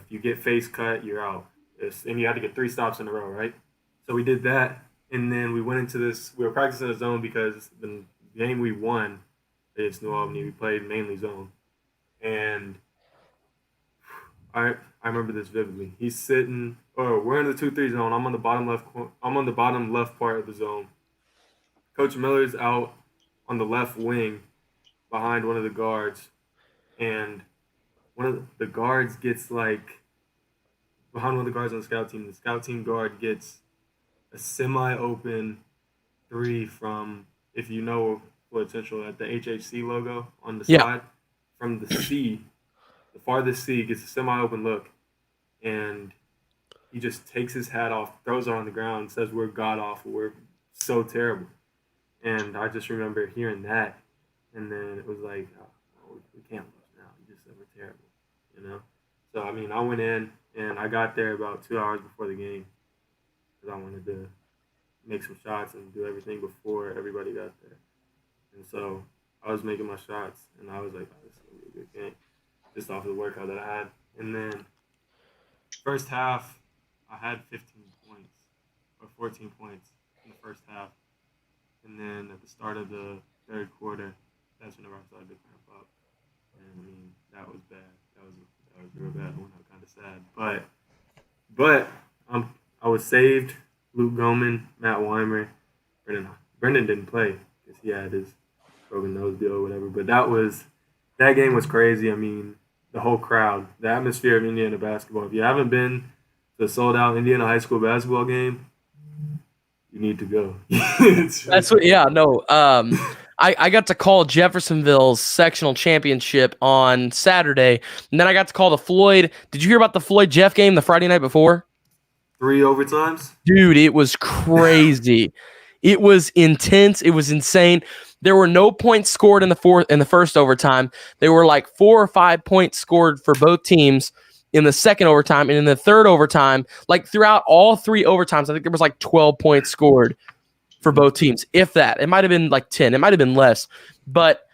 you get face cut, you're out. And you had to get 3 stops in a row, right? So we did that, and then we went into this. We were practicing a zone because the game we won against New Albany, we played mainly zone, and I remember this vividly. He's sitting. Oh, we're in the 2-3 zone. I'm on the bottom left. I'm on the bottom left part of the zone. Coach Miller's out on the left wing behind one of the guards, and one of the guards gets like behind one of the guards on the scout team. The scout team guard gets a semi-open 3 from, if you know Floyd Central, at the HHC logo on the side from the C, the farthest C, gets a semi-open look, and he just takes his hat off, throws it on the ground, and says we're god awful, we're so terrible. And I just remember hearing that, and then it was like, oh, we can't lose now. He just said we're terrible, you know. So I mean, I went in and I got there about 2 hours before the game because I wanted to make some shots and do everything before everybody got there. And so I was making my shots, and I was like, oh, this is gonna be a good game, just off of the workout that I had. And then first half, I had 15 points or 14 points in the first half. And then at the start of the third quarter, that's whenever I started to cramp up. And I mean, that was bad. That was real bad. I went out kind of sad. But I was saved. Luke Goman, Matt Weimer, Brendan didn't play because he had his broken nose deal or whatever. But that game was crazy. I mean, the whole crowd, the atmosphere of Indiana basketball. If you haven't been to a sold out Indiana high school basketball game, you need to go. That's what. Yeah, no. I got to call Jeffersonville's sectional championship on Saturday, and then I got to call the Floyd. Did you hear about the Floyd Jeff game the Friday night before? 3 overtimes? Dude, it was crazy. It was intense. It was insane. There were no points scored in the first overtime. There were like 4 or 5 points scored for both teams in the second overtime, and in the third overtime, like throughout all 3 overtimes, I think there was like 12 points scored for both teams. If that, it might have been like 10, it might have been less, but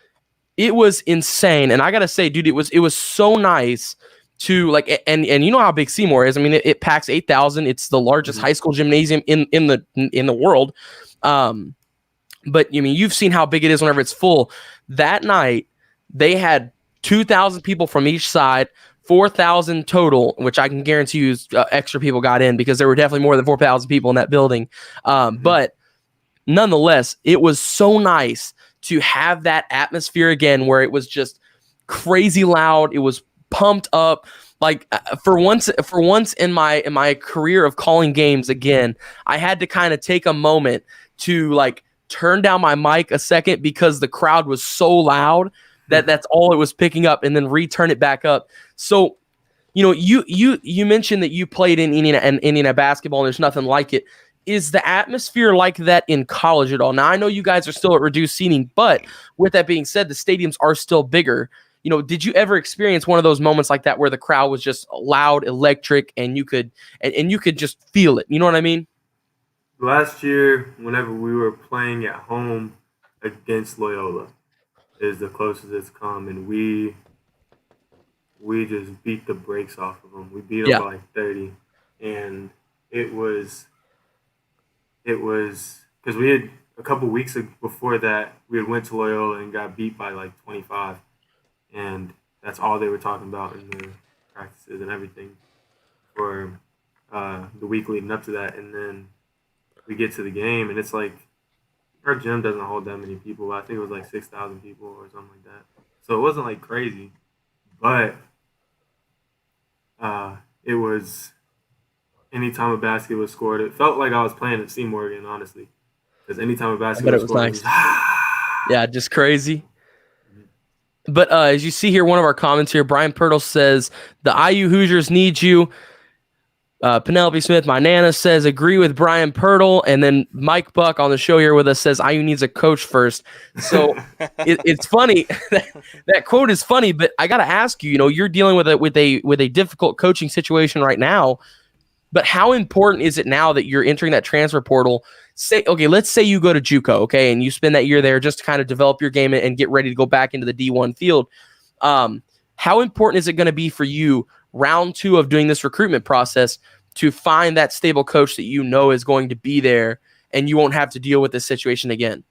it was insane. And I gotta say, dude, it was so nice to like, and you know how big Seymour is. I mean, it packs 8,000. It's the largest high school gymnasium in the world. But I mean, you've seen how big it is whenever it's full. That night, they had 2,000 people from each side. 4,000 total, which I can guarantee you extra people got in because there were definitely more than 4,000 people in that building. But nonetheless, it was so nice to have that atmosphere again where it was just crazy loud. It was pumped up. Like for once in my career of calling games again, I had to kind of take a moment to like turn down my mic a second because the crowd was so loud that's all it was picking up, and then return it back up. So, you know, you mentioned that you played in Indiana basketball, and there's nothing like it. Is the atmosphere like that in college at all? Now, I know you guys are still at reduced seating, but with that being said, the stadiums are still bigger. You know, did you ever experience one of those moments like that where the crowd was just loud, electric, and you could just feel it? You know what I mean? Last year, whenever we were playing at home against Loyola, is the closest it's come, and we just beat the brakes off of them. We beat them by like 30, and it was because we had a couple weeks before that we had went to Loyola and got beat by like 25, and that's all they were talking about in the practices and everything for the week leading up to that. And then we get to the game, and it's like our gym doesn't hold that many people. I think it was like 6,000 people or something like that. So it wasn't like crazy, but It was anytime a basket was scored, it felt like I was playing at Seymour again, honestly. Because anytime a basket bet it was was scored, it nice. was ah. Yeah, just crazy. But as you see here, one of our comments here, Brian Pirtle says, the IU Hoosiers need you. Penelope Smith, my Nana, says, agree with Brian Pirtle. And then Mike Buck on the show here with us says, IU needs a coach first. So it's funny. That quote is funny, but I got to ask you, you're dealing with a difficult coaching situation right now. But how important is it now that you're entering that transfer portal? Let's say you go to JUCO, okay, and you spend that year there just to kind of develop your game and get ready to go back into the D1 field. How important is it going to be for you round 2 of doing this recruitment process to find that stable coach that you know is going to be there and you won't have to deal with this situation again?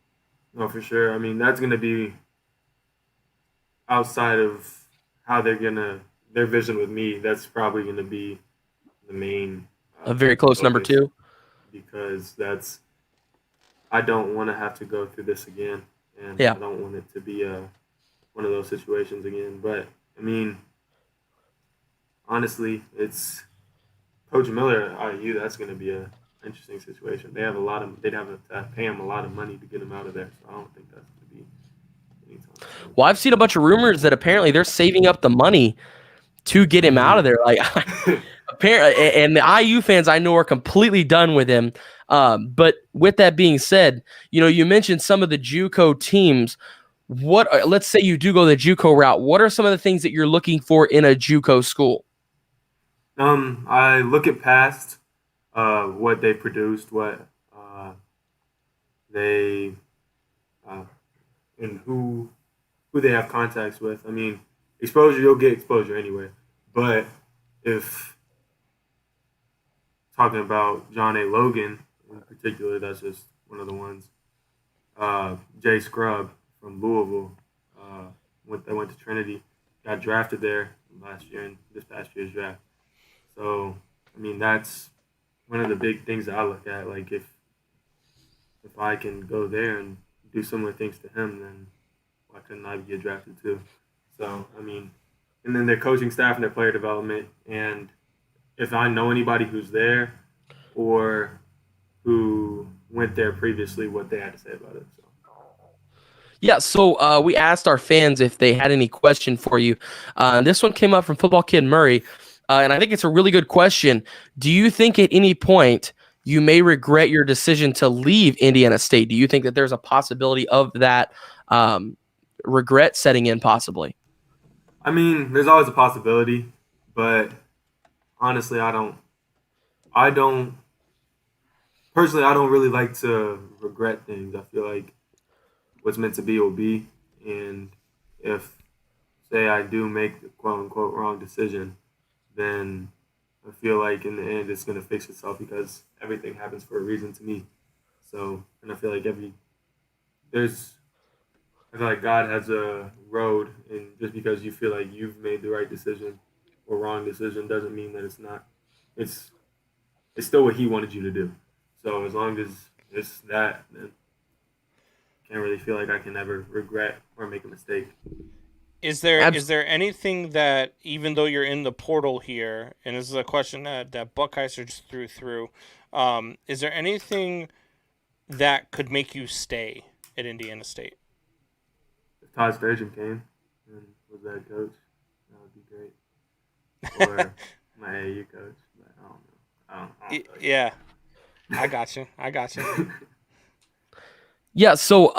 No, for sure. I mean, that's going to be outside of how their vision with me. That's probably going to be the main. A very close focus, number 2. Because I don't want to have to go through this again. And Yeah. I don't want it to be one of those situations again. But, I mean, honestly, it's Coach Miller at IU. That's going to be an interesting situation. They'd have to pay him a lot of money to get him out of there. So I don't think that's going to be anytime soon. Well, I've seen a bunch of rumors that apparently they're saving up the money to get him out of there. Like, apparently, and the IU fans I know are completely done with him. But with that being said, you mentioned some of the JUCO teams. Let's say you do go the JUCO route. What are some of the things that you're looking for in a JUCO school? I look at past what they produced, what they and who they have contacts with. I mean, exposure, you'll get exposure anyway. But if talking about John A. Logan in particular, that's just one of the ones. Jay Scrub from Louisville, that went to Trinity, got drafted there last year in this past year's draft. So, I mean, that's one of the big things that I look at. Like, if I can go there and do similar things to him, then why couldn't I get drafted too? So, I mean, and then their coaching staff and their player development. And if I know anybody who's there or who went there previously, what they had to say about it. So. Yeah, so we asked our fans if they had any question for you. This one came up from Football Kid Murray, and I think it's a really good question. Do you think at any point you may regret your decision to leave Indiana State? Do you think that there's a possibility of that regret setting in possibly? I mean, there's always a possibility, but honestly, I don't personally, I don't really like to regret things. I feel like what's meant to be will be, and if, say, I do make the quote-unquote wrong decision, then I feel like in the end it's going to fix itself because everything happens for a reason to me. So, and I feel like God has a road, and just because you feel like you've made the right decision or wrong decision doesn't mean that it's not. It's still what He wanted you to do. So as long as it's that, then I can't really feel like I can ever regret or make a mistake. Is there anything that, even though you're in the portal here, and this is a question that Buckheiser just threw, is there anything that could make you stay at Indiana State? If Todd Sturgeon came and was that coach, that would be great. Or my AAU coach, but I don't know. Yeah, I got you. Yeah, so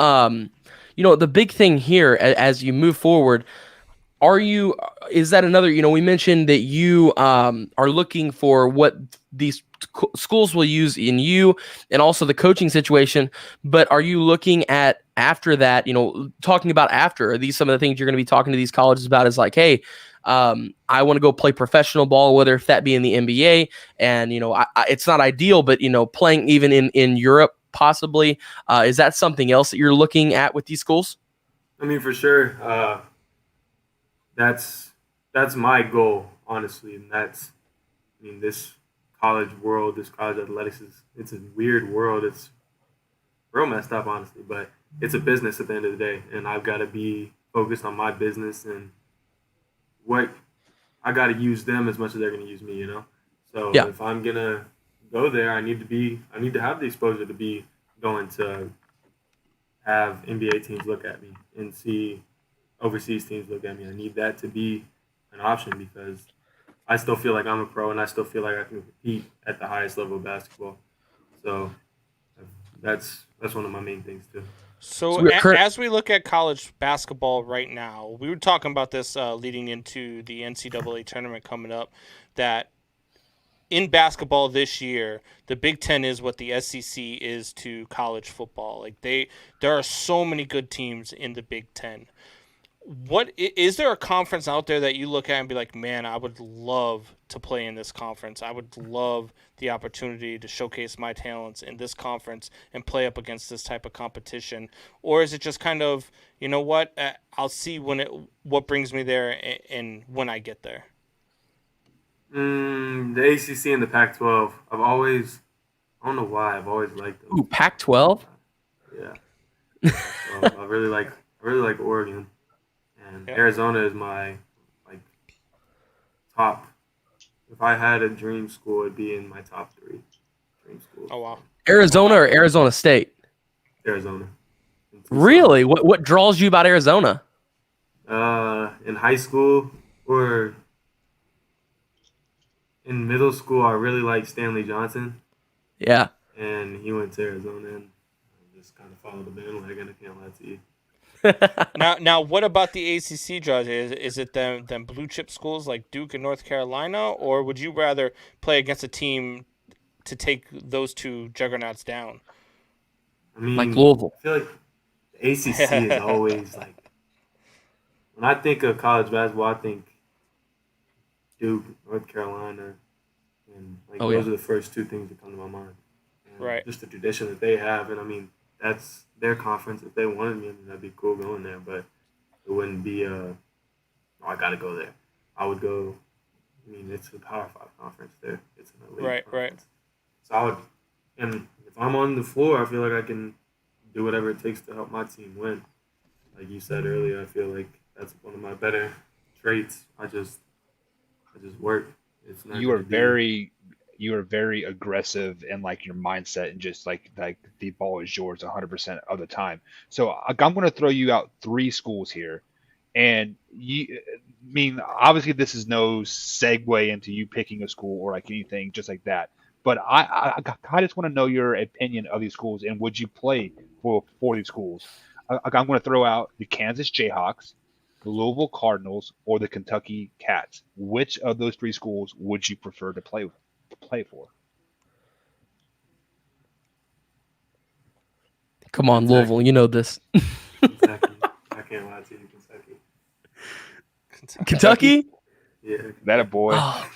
the big thing here as you move forward, is that another, we mentioned that you are looking for what these schools will use in you and also the coaching situation, but are you looking at after that, talking about after, are these some of the things you're going to be talking to these colleges about is like, hey, I want to go play professional ball, whether if that be in the NBA and, it's not ideal, but, playing even in Europe, possibly. Is that something else that you're looking at with these schools? I mean, for sure. That's my goal, honestly. And this college world, this college athletics it's a weird world. It's real messed up, honestly, but it's a business at the end of the day. And I've got to be focused on my business and what I got to use them as much as they're going to use me, you know? So Yeah. if I'm going to go there, I need to have the exposure to be going to have NBA teams look at me and see overseas teams look at me. I need that to be an option because I still feel like I'm a pro and I still feel like I can compete at the highest level of basketball. So that's one of my main things too. So we're as we look at college basketball right now, we were talking about this leading into the NCAA tournament coming up, that in basketball this year, the Big Ten is what the SEC is to college football. Like there are so many good teams in the Big Ten. What is there a conference out there that you look at and be like, man, I would love to play in this conference. I would love the opportunity to showcase my talents in this conference and play up against this type of competition? Or is it just kind of, you know what, I'll see what brings me there and when I get there? The ACC and the Pac-12. I don't know why, I've always liked them. Ooh, Pac-12. Yeah. So I really like Oregon, and Arizona is my top. If I had a dream school, it'd be in my top 3 dream schools. Oh wow. Arizona or Arizona State? Arizona. Really? What draws you about Arizona? In high school or in middle school, I really liked Stanley Johnson, Yeah. and he went to Arizona, and I just kind of followed the bandwagon. I can't lie to you. Now, what about the ACC, Judge? Is it them blue chip schools like Duke and North Carolina, or would you rather play against a team to take those two juggernauts down? I mean, Like Louisville. I feel like the ACC is always like, when I think of college basketball, I think Duke, North Carolina, and those are the first 2 things that come to my mind. And Right. Just the tradition that they have, and I mean, that's their conference. If they wanted me, I mean, that'd be cool going there, but it wouldn't be I gotta go there. I would go. I mean, it's a Power 5 conference there. It's an elite Right. conference. So I would, and if I'm on the floor, I feel like I can do whatever it takes to help my team win. Like you said earlier, I feel like that's one of my better traits. I just work. It's not You are gonna be- very aggressive in like your mindset and just like the ball is yours 100% of the time. So I'm going to throw you out 3 schools here, and I mean, obviously this is no segue into you picking a school or like anything just like that. But I just want to know your opinion of these schools and would you play for these schools? I'm going to throw out the Kansas Jayhawks, the Louisville Cardinals, or the Kentucky Cats. Which of those 3 schools would you prefer to play for? Come on, Kentucky. Louisville. You know this. Kentucky. I can't lie to you, Kentucky. Kentucky? Yeah. That a boy. Oh,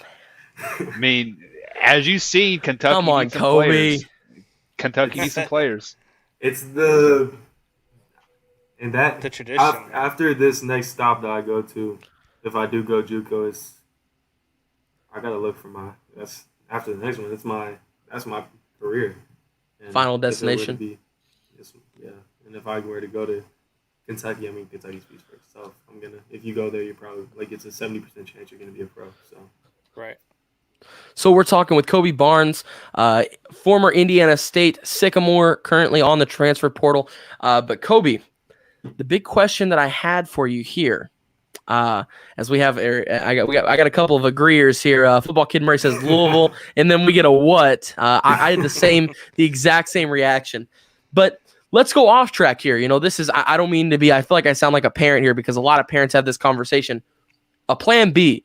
I mean, as you see, Kentucky come on, needs some Kobe. players. Kentucky needs some players. It's the tradition. After this next stop that I go to, if I do go JUCO, I gotta look for after the next one. That's my career. And Final if it were to destination. be- yeah, and if I were to go to Kentucky, I mean Kentucky speaks for itself. If you go there, you're probably it's a 70% chance you're gonna be a pro. So Right. So we're talking with Kobe Barnes, former Indiana State Sycamore, currently on the transfer portal. But Kobe, the big question that I had for you here, as we have, I got a couple of agreeers here. Football Kid Murray says Louisville, and then we get a what? I had the exact same reaction. But let's go off track here. You know, this is I don't mean to be. I feel like I sound like a parent here because a lot of parents have this conversation. A plan B.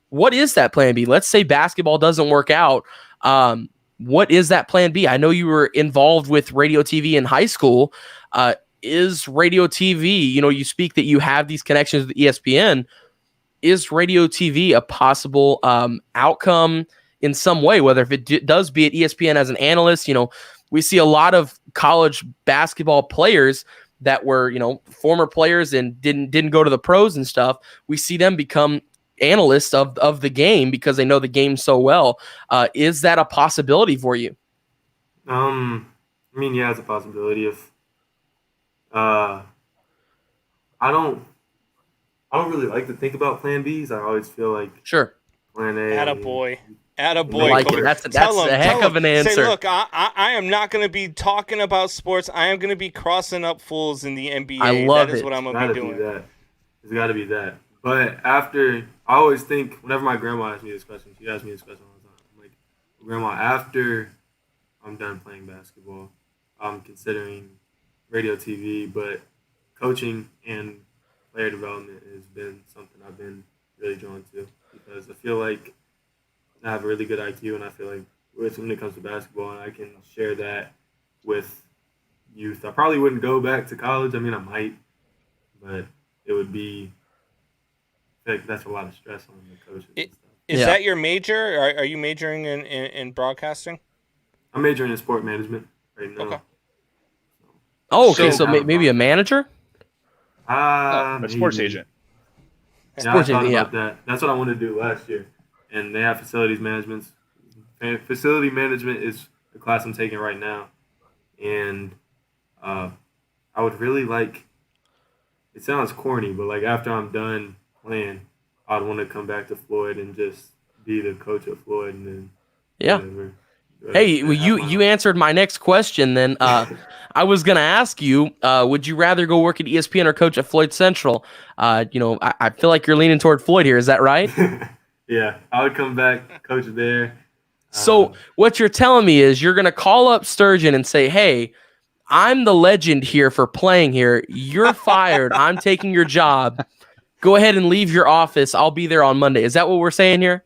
What is that plan B? Let's say basketball doesn't work out. What is that plan B? I know you were involved with radio TV in high school. Is radio TV, you speak that you have these connections with ESPN. Is radio TV a possible outcome in some way, whether if it does be at ESPN as an analyst? We see a lot of college basketball players that were, former players and didn't go to the pros and stuff. We see them become analysts of the game because they know the game so well. Is that a possibility for you? I mean, yeah, it's a possibility. If I don't I don't really like to think about Plan Bs. I always feel like Sure. Plan A. Attaboy. I Attaboy. like Kobe. it. That's Tell him, a heck tell of him. an answer. Say, look, I am not going to be talking about sports. I am going to be crossing up fools in the NBA. I love That is it. what I'm going to Gotta be be doing. that. It's got to be that. But after, I always think, whenever my grandma asks me this question, she asks me this question all the time. I'm like, Grandma, after I'm done playing basketball, I'm considering radio, TV, but coaching and player development has been something I've been really drawn to because I feel like I have a really good IQ, and I feel like when it comes to basketball, and I can share that with youth. I probably wouldn't go back to college. I mean, I might, but it would be. I feel like that's a lot of stress on the coaches and stuff. Is Yeah. that your major? Are you majoring in broadcasting? I'm majoring in sport management right now. Okay. Oh, okay. So- So maybe a manager? A sports Maybe. agent. Yeah, Sports I thought agent, about that. That's what I wanted to do last year. And they have facilities management. And facility management is the class I'm taking right now. And I would really like, it sounds corny, but like after I'm done playing, I'd want to come back to Floyd and just be the coach at Floyd and then Yeah. whatever. Hey, well, Have my you own- answered my next question. Then I was gonna ask you, would you rather go work at ESPN or coach at Floyd Central? I feel like you're leaning toward Floyd here. Is that right? Yeah, I would come back, coach there. So what you're telling me is you're gonna call up Sturgeon and say, "Hey, I'm the legend here for playing here. You're fired. I'm taking your job. Go ahead and leave your office. I'll be there on Monday." Is that what we're saying here?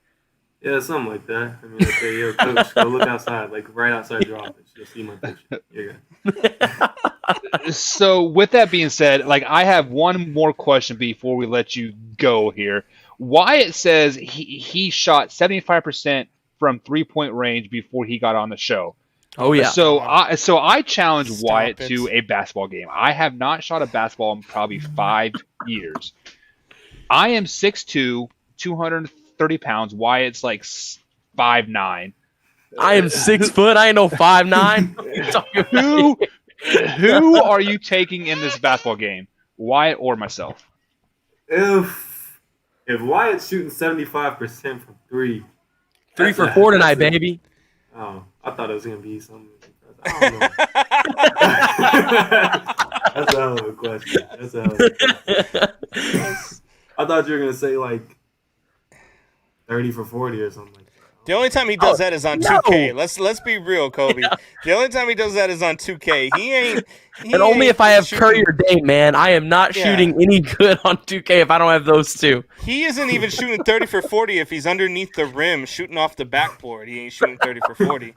Yeah, something like that. I mean, I'd say, yo, coach, go look outside, like right outside your office. You'll see my picture. You're good. So with that being said, like I have one more question before we let you go here. Wyatt says he shot 75% from 3-point range before he got on the show. Oh yeah. So I challenge Stop Wyatt it. to a basketball game. I have not shot a basketball in probably 5 years. I am 6'2", 230 pounds. Wyatt's like 5'9". I am 6 foot. I ain't no 5'9". Who are you taking in this basketball game, Wyatt or myself? If Wyatt's shooting 75% from three, 3 that's for a- 4 tonight, that's a- baby. Oh, I thought it was gonna be something. I don't know. That's a hell of a question. I thought you were gonna say like 30 for 40 or something like that. The only time he does that is on no. 2K. Let's be real, Kobe. The only time he does that is on 2K. He And only ain't if I have shooting- Curry or Dame, man. I am not Yeah. shooting any good on 2K if I don't have those two. He isn't even shooting 30 for 40 if he's underneath the rim, shooting off the backboard. He ain't shooting 30 for 40.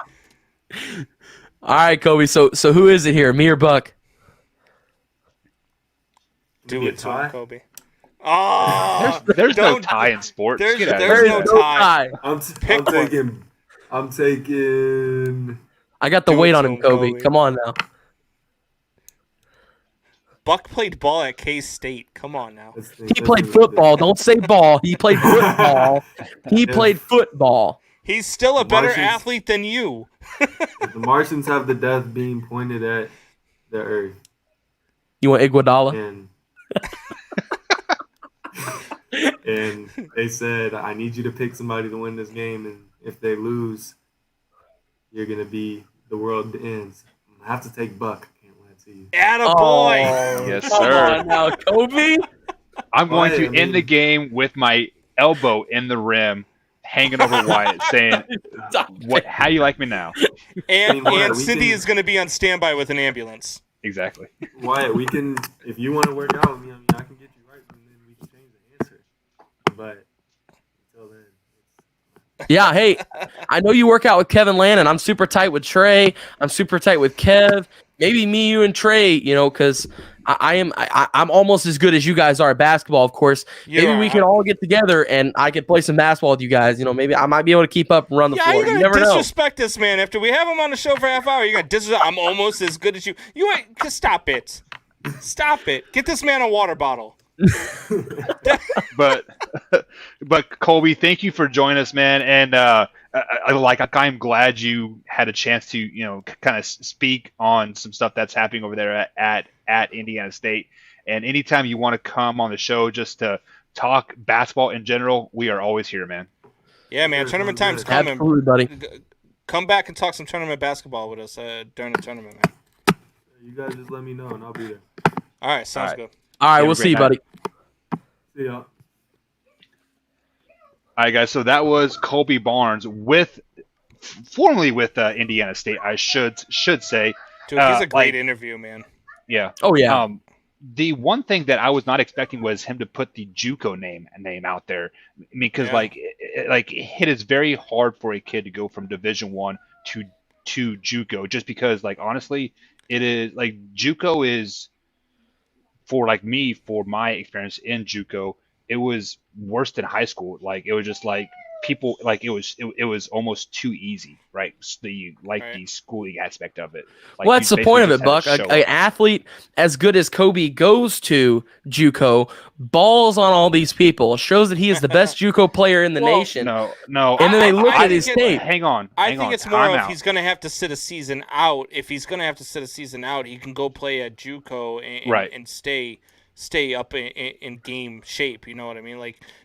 All right, Kobe. So who is it here? Me or Buck? Do Maybe it a to him, tie? Kobe. Oh, There's no don't- tie in sports. there's- Get out of there's here. no no tie. Pick one. I'm taking. I got the Do it weight to on him, him, Kobe. Kobe. Come on now. Buck played ball at K-State. Come on now. He played football. Don't say ball. He played football. He played football. He's still a better Martians- athlete than you. If the Martians have the death beam pointed at the Earth, You want Iguodala? and they said, "I need you to pick somebody to win this game, and if they lose, you're gonna be the world ends." I have to take Buck. I can't lie to you. Attaboy. Yes, Come sir. on now, Kobe. I'm going to Wyatt, I end the mean- game with my elbow in the rim, hanging over Wyatt, saying, "What? How do you like me now?" And Wyatt, we Cindy can- is going to be on standby with an ambulance. Exactly. Wyatt, we can, if you want to work out with me, I mean, I can get you right, and then we can change the answer. But until then, Yeah, hey, I know you work out with Kevin Lannon. I'm super tight with Trey. I'm super tight with Kev. Maybe me, you, and Trey, because I'm almost as good as you guys are at basketball, of course. Maybe we can all get together and I can play some basketball with you guys. Maybe I might be able to keep up and run the Yeah, floor. you're You gonna never know. disrespect this man after we have him on the show for a half hour. You're gonna disrespect. I'm almost as good as you. You ain't. Stop it. Stop it. Get this man a water bottle. But Colby, thank you for joining us, man. And I'm glad you had a chance to kind of speak on some stuff that's happening over there at Indiana State. And anytime you want to come on the show just to talk basketball in general, we are always here, man. Yeah, man. Sure, Tournament sounds time's good. coming. Absolutely, buddy. Come back and talk some tournament basketball with us during the tournament, man. You guys just let me know and I'll be there. All right, sounds All right. good. All right, Have a we'll great see you, night. buddy. See y'all. All right, guys. So that was Kobe Barnes formerly with Indiana State. I should say. Dude, he's a great like- interview, man. Yeah. Oh yeah. The one thing that I was not expecting was him to put the JUCO name out there, because Yeah. it is very hard for a kid to go from Division 1 to JUCO, just because honestly, it is JUCO is, for for my experience in JUCO, it was worse than high school. It was just people it was almost too easy, right? The schooling aspect of it. Well, that's the point of it, Buck. An An athlete as good as Kobe goes to JUCO, balls on all these people, shows that he is the best JUCO player in the Well, nation. No. And then they look I at his think tape. Hang on. I think it's more time if out. he's going to have to sit a season out. If he's going to have to sit a season out, he can go play at JUCO and stay up in game shape. You know what I mean?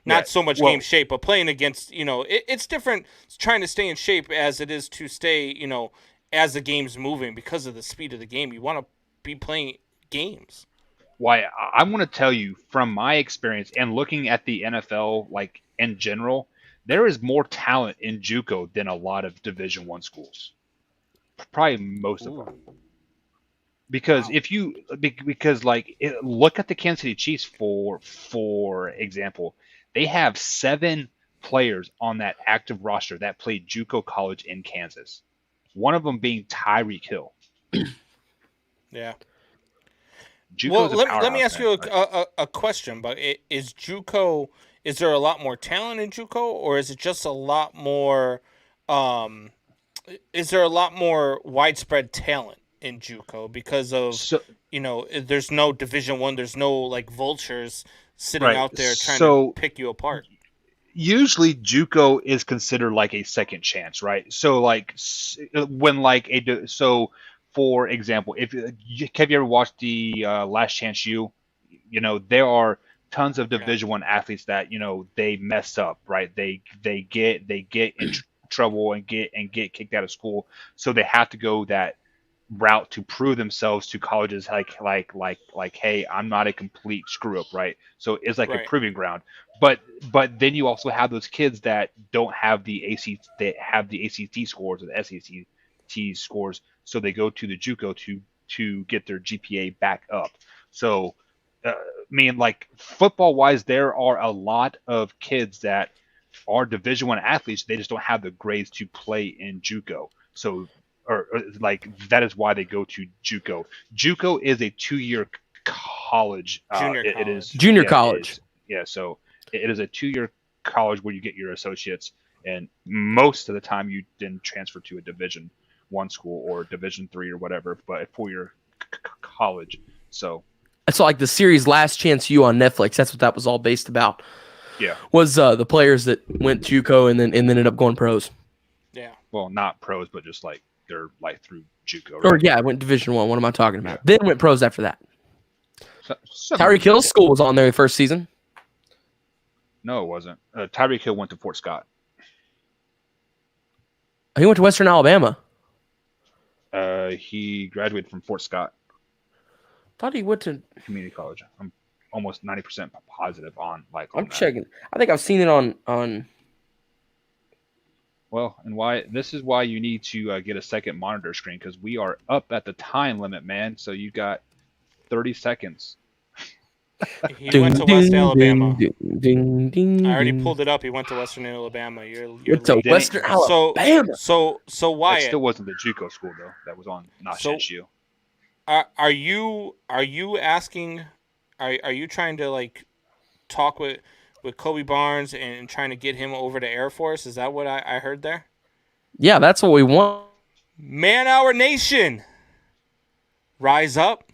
Not Right. so much Well- game shape, but playing against, it's different trying to stay in shape as it is to stay, as the game's moving because of the speed of the game. You want to be playing games. Why I want to tell you from my experience and looking at the NFL in general, there is more talent in JUCO than a lot of Division 1 schools. Probably most of them. Because look at the Kansas City Chiefs for example, they have 7 players on that active roster that played JUCO college in Kansas. One of them being Tyreek Hill. Yeah. JUCO's Well, a let me powerhouse, ask you man. a question, but is JUCO, is there a lot more talent in JUCO, or is it just a lot more, is there a lot more widespread talent in JUCO because of, there's no Division 1, there's no when sitting Right. out there trying So- to pick you apart? Usually JUCO is considered a second chance, right? So so for example, have you ever watched the Last Chance U? There are tons of Division 1 athletes that they mess up, right? They get in trouble and get kicked out of school, so they have to go that route to prove themselves to colleges hey, I'm not a complete screw up, right? So it's a Right. proving ground. But then you also have those kids that don't have the ACT scores or the SAT scores, so they go to the JUCO to get their GPA back up. So football wise, there are a lot of kids that are Division 1 athletes. They just don't have the grades to play in JUCO. So or that is why they go to JUCO. JUCO is a 2-year college. It is Junior yeah, college. it is. Yeah, so it is a 2-year college where you get your associates, and most of the time you then transfer to a Division 1 school or Division 3 or whatever, but a 4-year college. So It's like the series Last Chance U on Netflix. That's what that was all based about. yeah, Was the players that went JUCO and then ended up going pros. Yeah. well, not pros, but just they're through JUCO. Or Right? yeah, I went Division 1. What am I talking about? Then went pros after that. So- Tyreek Hill's school was on there the first season. No, it wasn't. Tyreek Hill went to Fort Scott. He went to Western Alabama. He graduated from Fort Scott Thought he went to. Community College. I'm almost 90% positive on on I'm that. checking. I think I've seen it on. Well, and this is why you need to get a second monitor screen, because we are up at the time limit, man. So you got 30 seconds. He went to West Ding, Alabama. ding, ding, ding, I already ding. pulled it up. He went to Western Alabama. You're Went to late. Western So Alabama. so That Wyatt, still wasn't the JUCO school though. That was on So- Notch U. are you asking? Are you trying to talk with Kobe Barnes and trying to get him over to Air Force? Is that what I heard there? Yeah, that's what we want. Man, our nation, rise up.